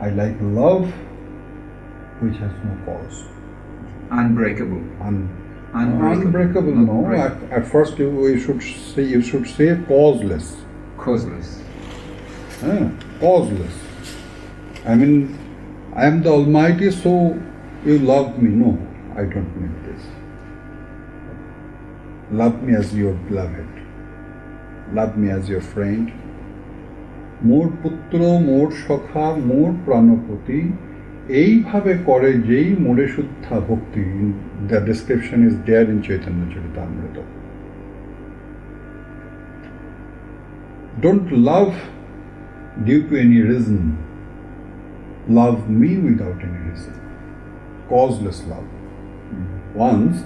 I like love which has no cause. Unbreakable. Unbreakable, no. At first you should say causeless. Causeless. Causeless. I mean, I am the Almighty, so you love me. No, I don't need this. Love me as your beloved. Love me as your friend. More putra, more shakha, more pranapati. এইভাবে করে যেই মোরে শুদ্ধা ভক্তি. The description is there in Chaitanya Charitamrita. Don't love due to any reason. Love me without any reason. Causeless love. Once,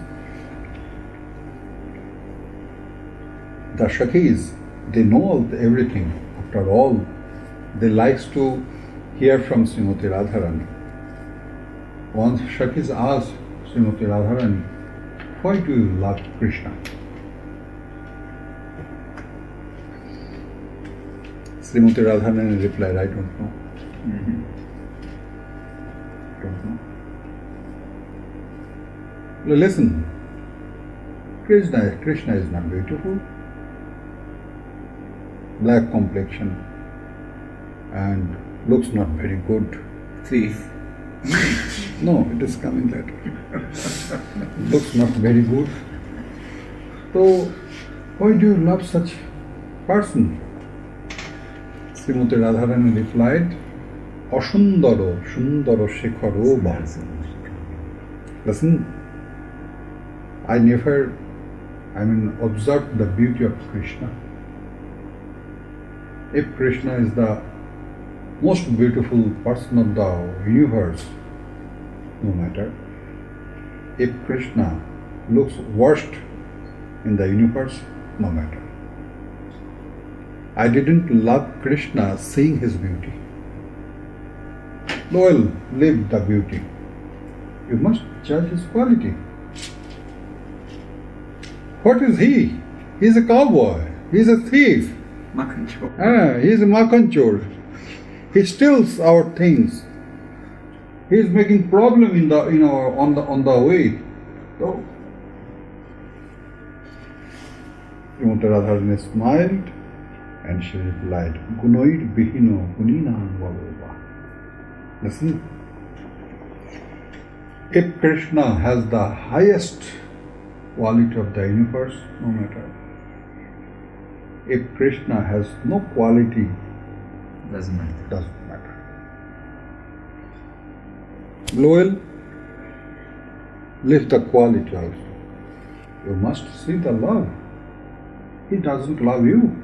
the Shakis, they know everything. After all, they likes to hear from Srimati Radharani. Once Shakis asked Srimati Radharani, why do you love Krishna? Srimati Radharani replied, I don't know. Don't know. Listen, Krishna is not beautiful, black complexion, and looks not very good. Thief. No, it is coming later. Looks not very good. So, why do you love such person? Srimati Radharani replied, Asundaro, Sundaro Shekharo Ba. Listen, I never, observed the beauty of Krishna. If Krishna is the most beautiful person of the universe, no matter. If Krishna looks worst in the universe, no matter. I didn't love Krishna seeing his beauty. Well, live the beauty. You must judge his quality. What is he? He is a cowboy. He is a thief. He is a makanchor. He steals our things. He is making problem on the way. So, Srimati Radharani smiled and she replied, Gunoid bihino guninam bhavova. Listen, if Krishna has the highest quality of the universe, no matter. If Krishna has no quality, doesn't matter. Well, live the quality also. You must see the love. He doesn't love you.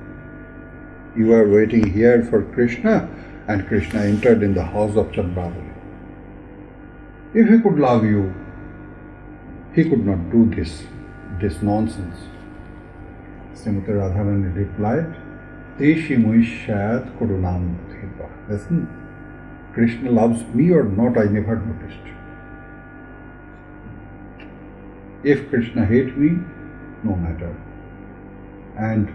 You are waiting here for Krishna, and Krishna entered in the house of Chandravali. If he could love you, he could not do this nonsense. Srimati Radharani replied, Teshi Moishayat Kurunam Thipa. Listen, Krishna loves me or not, I never noticed. If Krishna hates me, no matter. And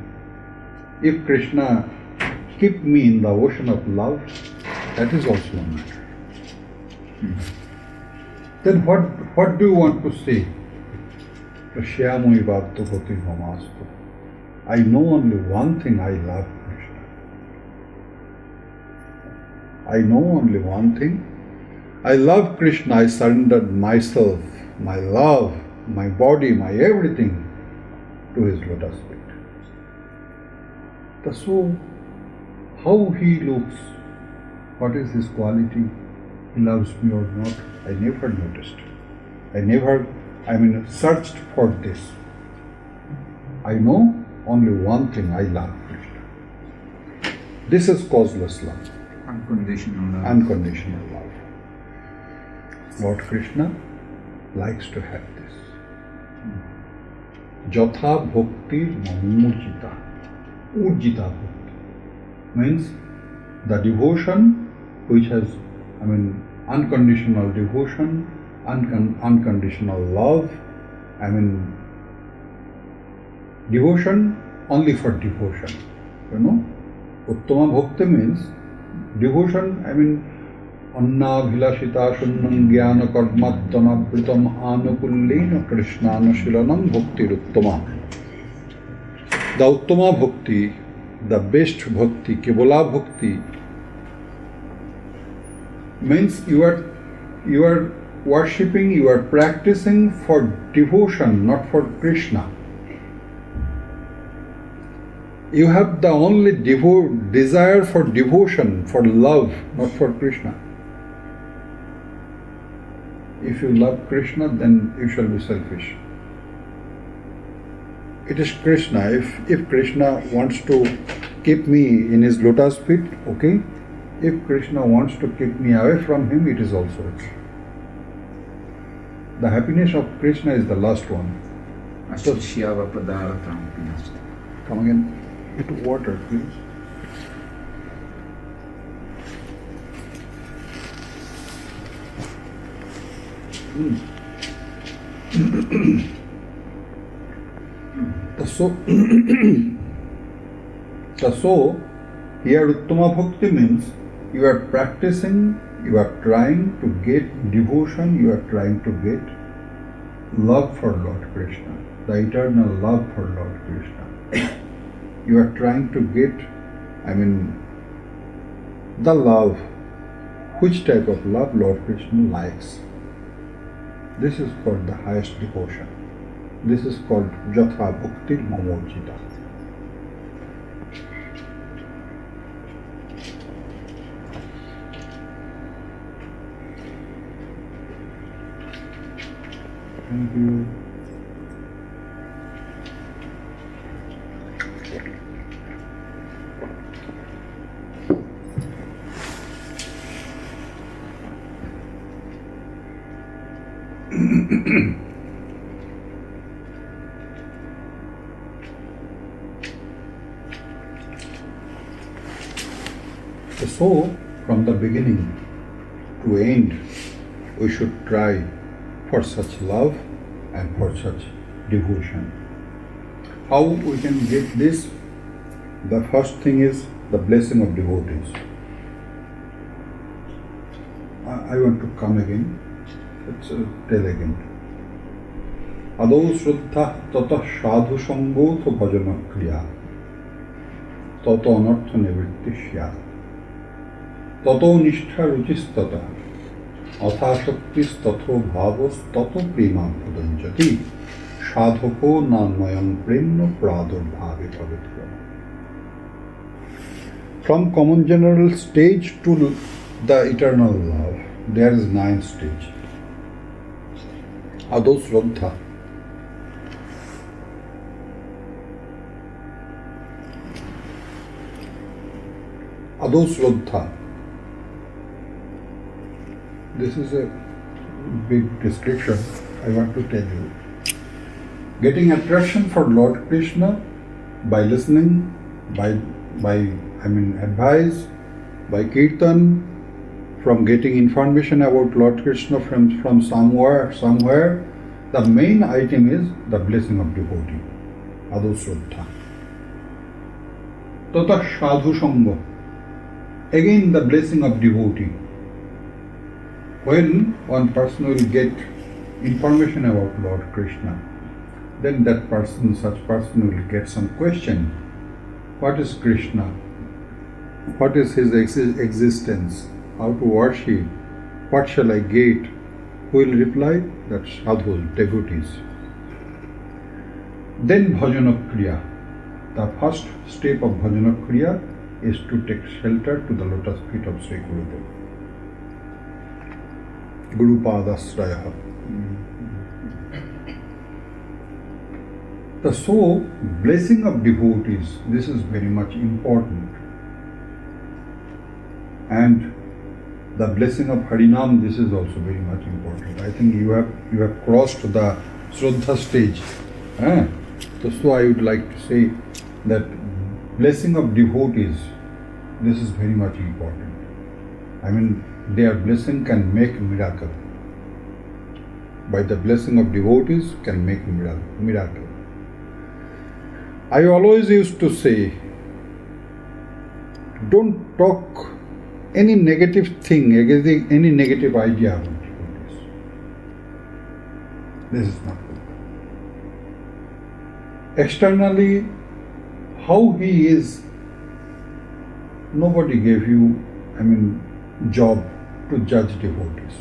if Krishna keep me in the ocean of love, that is also no matter. Then what do you want to say? Shyamui Bhattu Bhati Mamastu. I know only one thing, I love Krishna. I know only one thing. I love Krishna, I surrendered myself, my love, my body, my everything to his lotus feet. So, how he looks, what is his quality, he loves me or not, I never noticed. I never searched for this. I know only one thing, I love Krishna. This is causeless love. Unconditional love. Unconditional love. Lord Krishna likes to have this. Jatha bhakti mamurjita. Urjita bhakti means the devotion which has, unconditional devotion, unconditional love, devotion only for devotion. Uttama bhakti means devotion, Anna bhilashita shunnam jnana karmattana pritam anukullena krishnana shilanam bhakti uttama. The uttama bhakti, the best bhakti, kevala bhakti, means you are worshipping, you are practicing for devotion, not for Krishna. You have the only desire for devotion, for love, not for Krishna. If you love Krishna, then you shall be selfish. It is Krishna. If Krishna wants to keep me in his lotus feet, okay. If Krishna wants to keep me away from him, it is also okay. The happiness of Krishna is the last one. So, come again. Get water, please. So, here Uttama Bhakti means you are practicing, you are trying to get devotion, you are trying to get love for Lord Krishna, the eternal love for Lord Krishna. You are trying to get, the love. Which type of love Lord Krishna likes? This is called the highest devotion. This is called Jatha Bhakti Mamojita. Thank you. So, from the beginning to end, we should try for such love and for such devotion. How we can get this? The first thing is the blessing of devotees. I want to come again. Let's tell again. Adau Shraddha Tata Sadhu Sambodha Bhajana Kriya Tata Anartha Nivritti Syat Tato Nishtha Ruchistata Atha Shaktis Tatho Bhavas Tato Prema Pudanjati Sadhako Nanmayam Premna Pradur Bhavi Pavitra. From common general stage to the eternal love, there is 9 stage. Adau Shraddha. Adau Shraddha. This is a big description I want to tell you. Getting attraction for Lord Krishna by listening, by advice, by kirtan, from getting information about Lord Krishna from somewhere. The main item is the blessing of devotee. Adau Shraddha. Tata Sadhu Sangha. Again the blessing of devotee. When one person will get information about Lord Krishna, then such person will get some question. What is Krishna? What is his existence? How to worship? What shall I get? Who will reply? That sadhus, devotees. Then bhajana kriya. The first step of bhajana kriya is to take shelter to the lotus feet of Sri Gurudev. Gurupadasraya. So, blessing of devotees, this is very much important. And the blessing of Harinam, this is also very much important. I think you have crossed the Shraddha stage. So I would like to say that blessing of devotees, this is very much important. I mean, their blessing can make miracle. By the blessing of devotees can make miracle. I always used to say, don't talk any negative thing, any negative idea about devotees. This is not good. Externally, how he is, nobody gave you, job to judge devotees.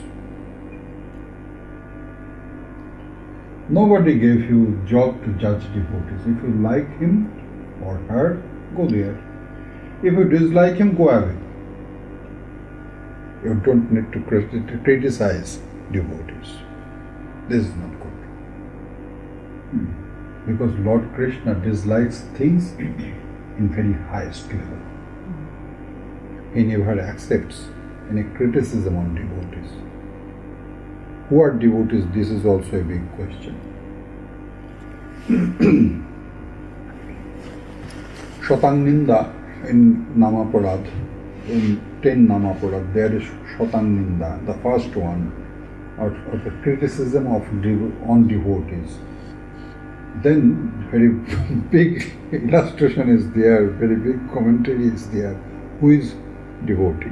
Nobody gave you job to judge devotees. If you like him or her, go there. If you dislike him, go away. You don't need to criticize devotees. This is not good. Because Lord Krishna dislikes things in very highest level. He never accepts any criticism on devotees. Who are devotees? This is also a big question. Shatang Ninda in Namaparad, in 10 Namaparad, there is Shatang Ninda, the first one, or the criticism on devotees. Then very big illustration is there, very big commentary is there. Who is devotee?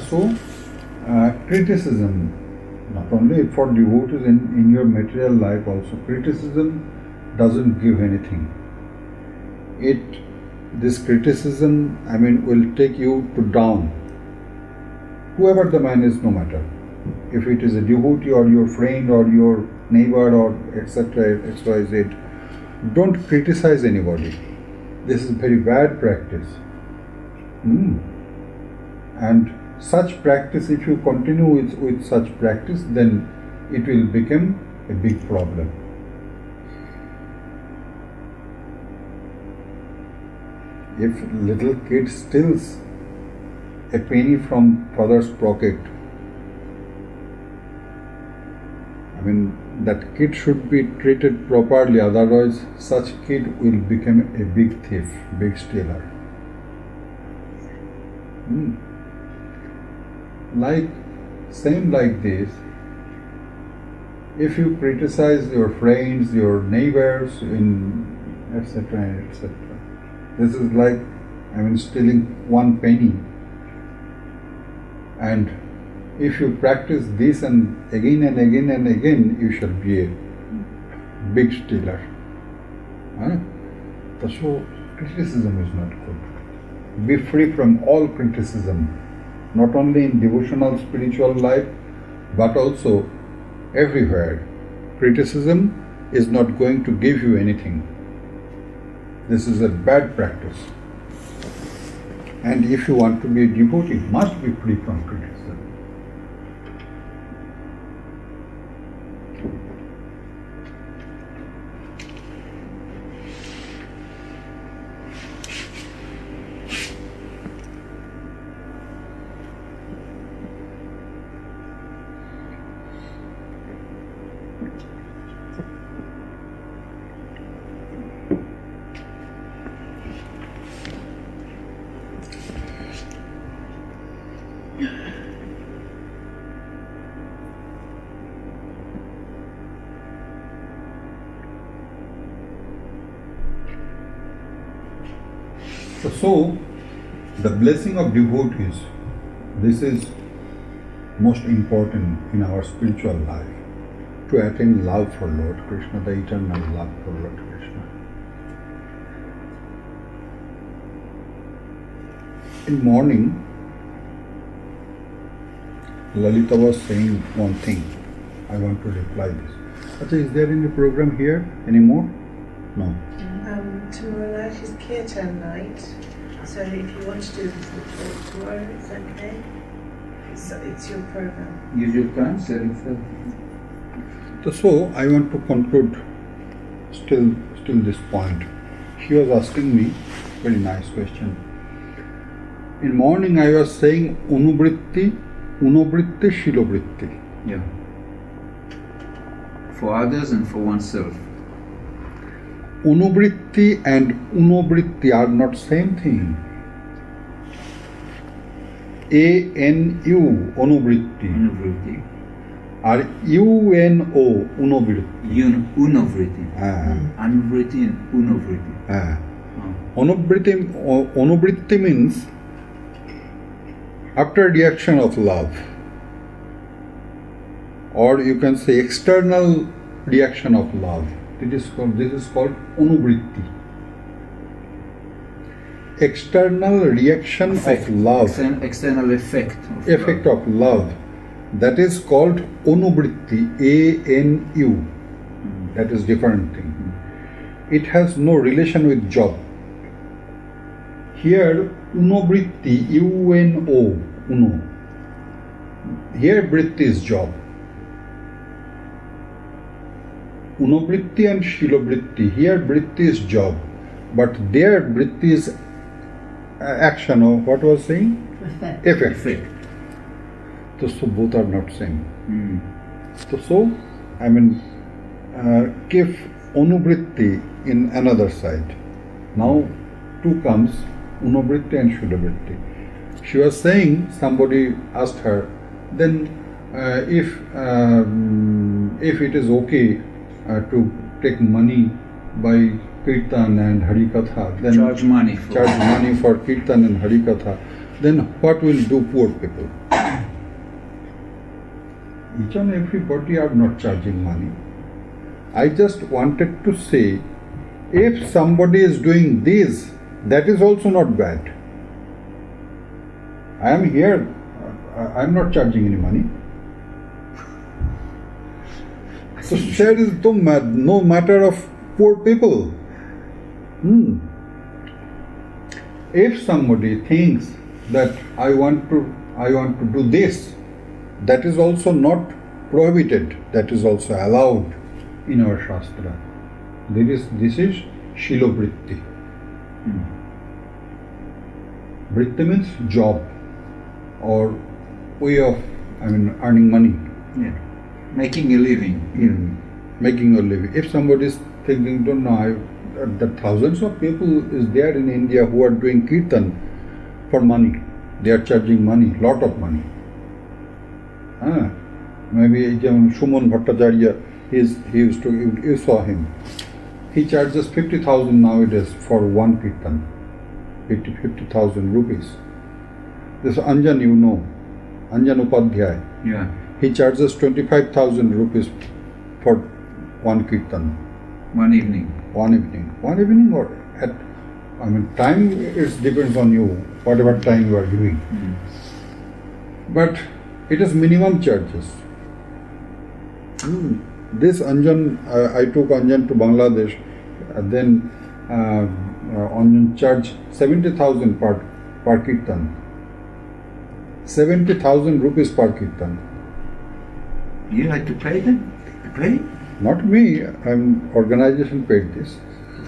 So, criticism, not only for devotees in your material life also, criticism doesn't give anything. This criticism, will take you to down. Whoever the man is, no matter. If it is a devotee or your friend or your neighbor or etc., XYZ, don't criticize anybody. This is very bad practice. And such practice, if you continue with such practice, then it will become a big problem. If little kid steals a penny from father's pocket, that kid should be treated properly, otherwise such kid will become a big thief, big stealer. Same like this, if you criticize your friends, your neighbors, etc., etc., this is like, stealing one penny. And if you practice this and again and again and again, you shall be a big stealer. So criticism is not good. Be free from all criticism, not only in devotional spiritual life, but also everywhere. Criticism is not going to give you anything. This is a bad practice. And if you want to be a devotee, must be free from criticism. So, the blessing of devotees, this is most important in our spiritual life, to attain love for Lord Krishna, the eternal love for Lord Krishna. In morning, Lalita was saying one thing. I want to reply this. Acha, is there any program here anymore? No. Tomorrow night is Kirtan night, so if you want to do the talk tomorrow, it's okay. It's your program. Usual time, 7:30. So I want to conclude still this point. He was asking me very nice question. In morning I was saying Unubritti, Shilobritti. Yeah. For others and for oneself. Unubritti and Unobritti are not same thing. A-N-U, Unobritti. Unovritti. Or U-N-O, Unobritti. Unovritti. Anuvritti and unovritti. Unobritti means after reaction of love. Or you can say external reaction of love. This is called Unubritti. External reaction of love. External effect. Of love. That is called Unubritti. A-N-U. That is different thing. It has no relation with job. Here, Unobritti, U-N-O, Uno. Here, Britti is job. Unobritti and Shilobritti. Here, Britti is job. But there, Britti is action of what was saying? Effect. So both are not same. So, I mean, keep Unubritti in another side. Now, two comes, Unobritti and Shilobritti. She was saying, somebody asked her, then if it is okay to take money by Kirtan and Harikatha, then charge money for Kirtan and Harikatha, then what will do poor people? Each and everybody are not charging money. I just wanted to say, if somebody is doing this, that is also not bad. I am here, I am not charging any money. So there is no matter of poor people. If somebody thinks that I want to do this, that is also not prohibited. That is also allowed in our Shastra. This is Shilobritti. Britti means job or way of earning money. Yeah. Making a living. Making a living. If somebody is thinking, don't know, the thousands of people is there in India who are doing kirtan for money. They are charging money, lot of money. Maybe Shuman Bhattacharya, you saw him. He charges 50,000 nowadays for one kirtan. 50,000 rupees. This Anjan, you know, Anjan Upadhyay. Yeah. He charges 25,000 rupees for one kirtan. One evening or at, time it depends on you, whatever time you are doing. But it is minimum charges. This Anjan, I took Anjan to Bangladesh, then Anjan charged 70,000 per kirtan. 70,000 rupees per kirtan. You had to pay them? To pay? Not me, organization paid this.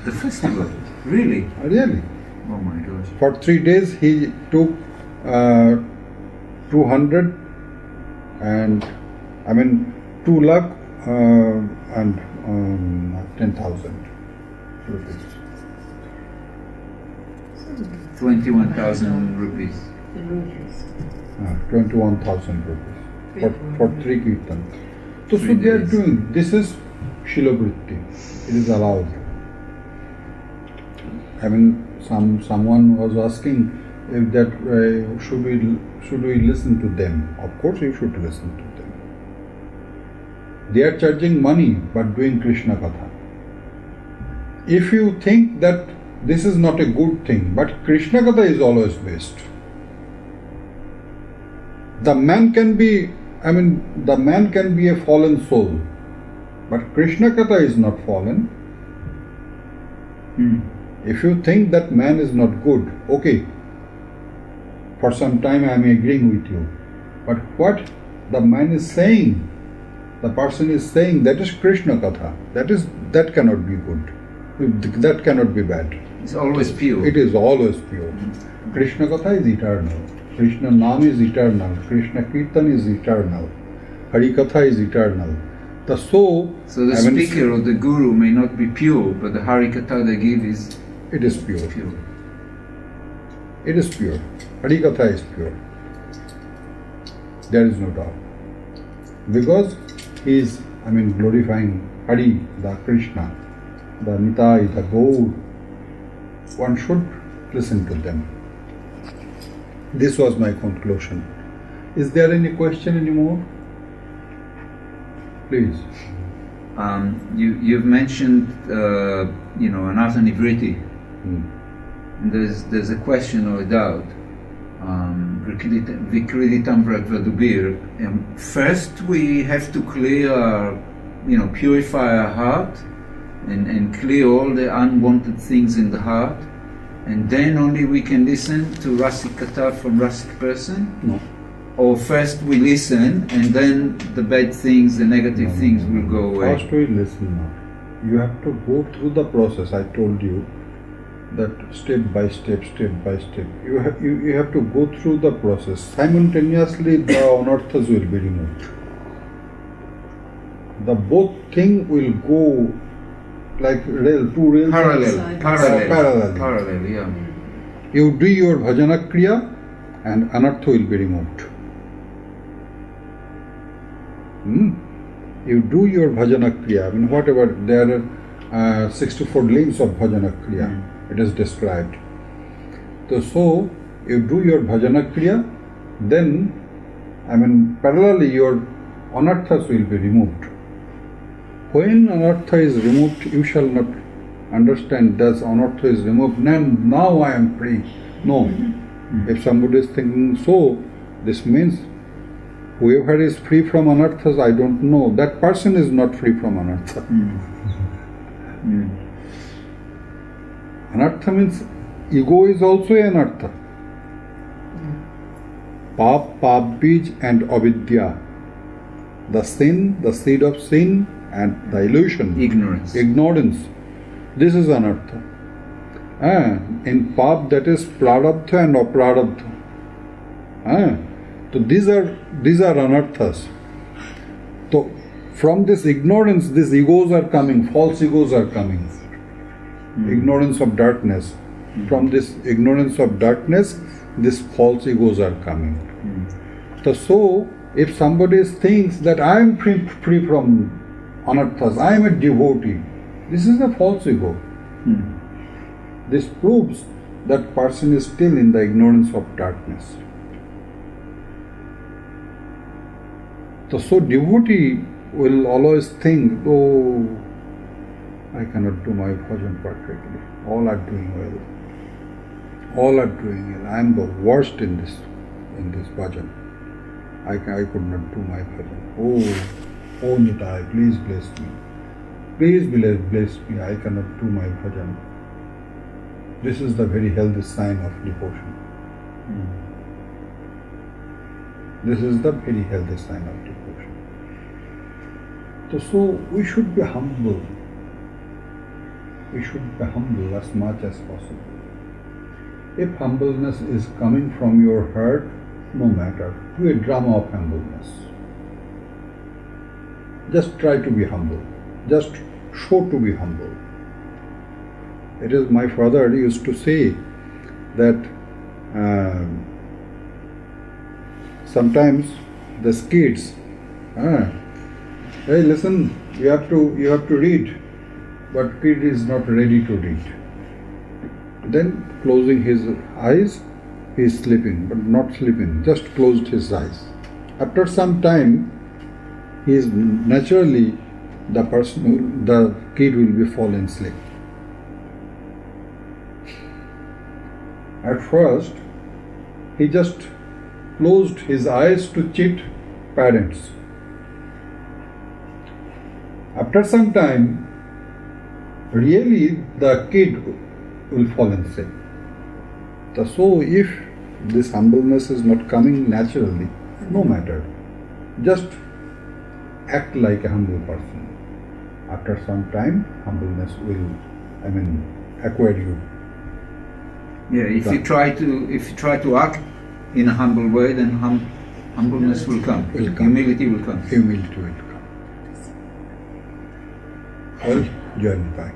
The festival? Really? Really. Oh my gosh. For 3 days he took 200 and 2 lakh and 10,000 rupees. 21,000 rupees. 21,000 rupees for 3 kirtan. So they are doing, this is Shilobritti. It is allowed. Someone was asking if that should we listen to them? Of course you should listen to them. They are charging money but doing Krishna Katha. If you think that this is not a good thing, but Krishna Katha is always best. The man can be a fallen soul, but Krishna Katha is not fallen. If you think that man is not good, okay, for some time I am agreeing with you. But what the man is saying The person is saying that is Krishna Katha. That cannot be good. That cannot be bad. It's always pure. It is always pure. Krishna Katha is eternal. Krishna Nam is eternal. Krishna Kirtan is eternal. Harikatha is eternal. So the speaker or the guru may not be pure, but the Harikatha they give is... It is pure. It is pure. Harikatha is pure. There is no doubt. Because he is, glorifying Hari, the Krishna, the Nitai, the Gaur. One should listen to them. This was my conclusion. Is there any question anymore? Please. You've mentioned, Anatha Nivritti. And there's a question or a doubt. Vikriditam Vragvadubir. First we have to clear our, purify our heart and clear all the unwanted things in the heart, and then only we can listen to Rasik Katha from Rasik person? No. Or first we listen and then the bad things, the negative things will go away? First we listen now. You have to go through the process. I told you that step by step. You have to go through the process. Simultaneously the anarthas will be removed. The both thing will go like two rails. Parallel, yeah. You do your bhajana kriya and anartha will be removed. You do your bhajana kriya, whatever, there are 64 limbs of bhajana kriya. It is described. So you do your bhajana kriya, then parallelly your anarthas will be removed. When anartha is removed, you shall not understand that anartha is removed, now I am free. No. If somebody is thinking so, this means whoever is free from anarthas, I don't know. That person is not free from anartha. Anartha means ego is also anartha. Pap, bij and avidya. The sin, the seed of sin and the illusion. Ignorance. This is anartha. In pap, that is prarabdha and aprarabdha. So these are anarthas. So from this ignorance, these egos are coming, false egos are coming. Ignorance of darkness. From this ignorance of darkness, these false egos are coming. So if somebody thinks that I am free from anarthas, I am a devotee, this is a false ego. This proves that person is still in the ignorance of darkness. So devotee will always think, oh, I cannot do my bhajan perfectly. All are doing well. I am the worst in this bhajan. I could not do my bhajan. Oh Nitai, please bless me. Please bless me. I cannot do my bhajan. This is the very healthy sign of devotion. This is the very healthy sign of devotion. So we should be humble. We should be humble as much as possible. If humbleness is coming from your heart, no matter, do a drama of humbleness. Just try to be humble. Just show to be humble. It is my father used to say that sometimes the kids, hey, listen, you have to read, but kid is not ready to read. Then closing his eyes, he is sleeping, but not sleeping, just closed his eyes. After some time, he is naturally the kid will be falling asleep. At first, he just closed his eyes to cheat parents. After some time, really the kid will fall asleep. So if this humbleness is not coming naturally, no matter, just act like a humble person. After some time, humbleness will, acquire you. Yeah, if you try to act in a humble way, then humbleness will come. Humility will come. Humility will come. Well, join back.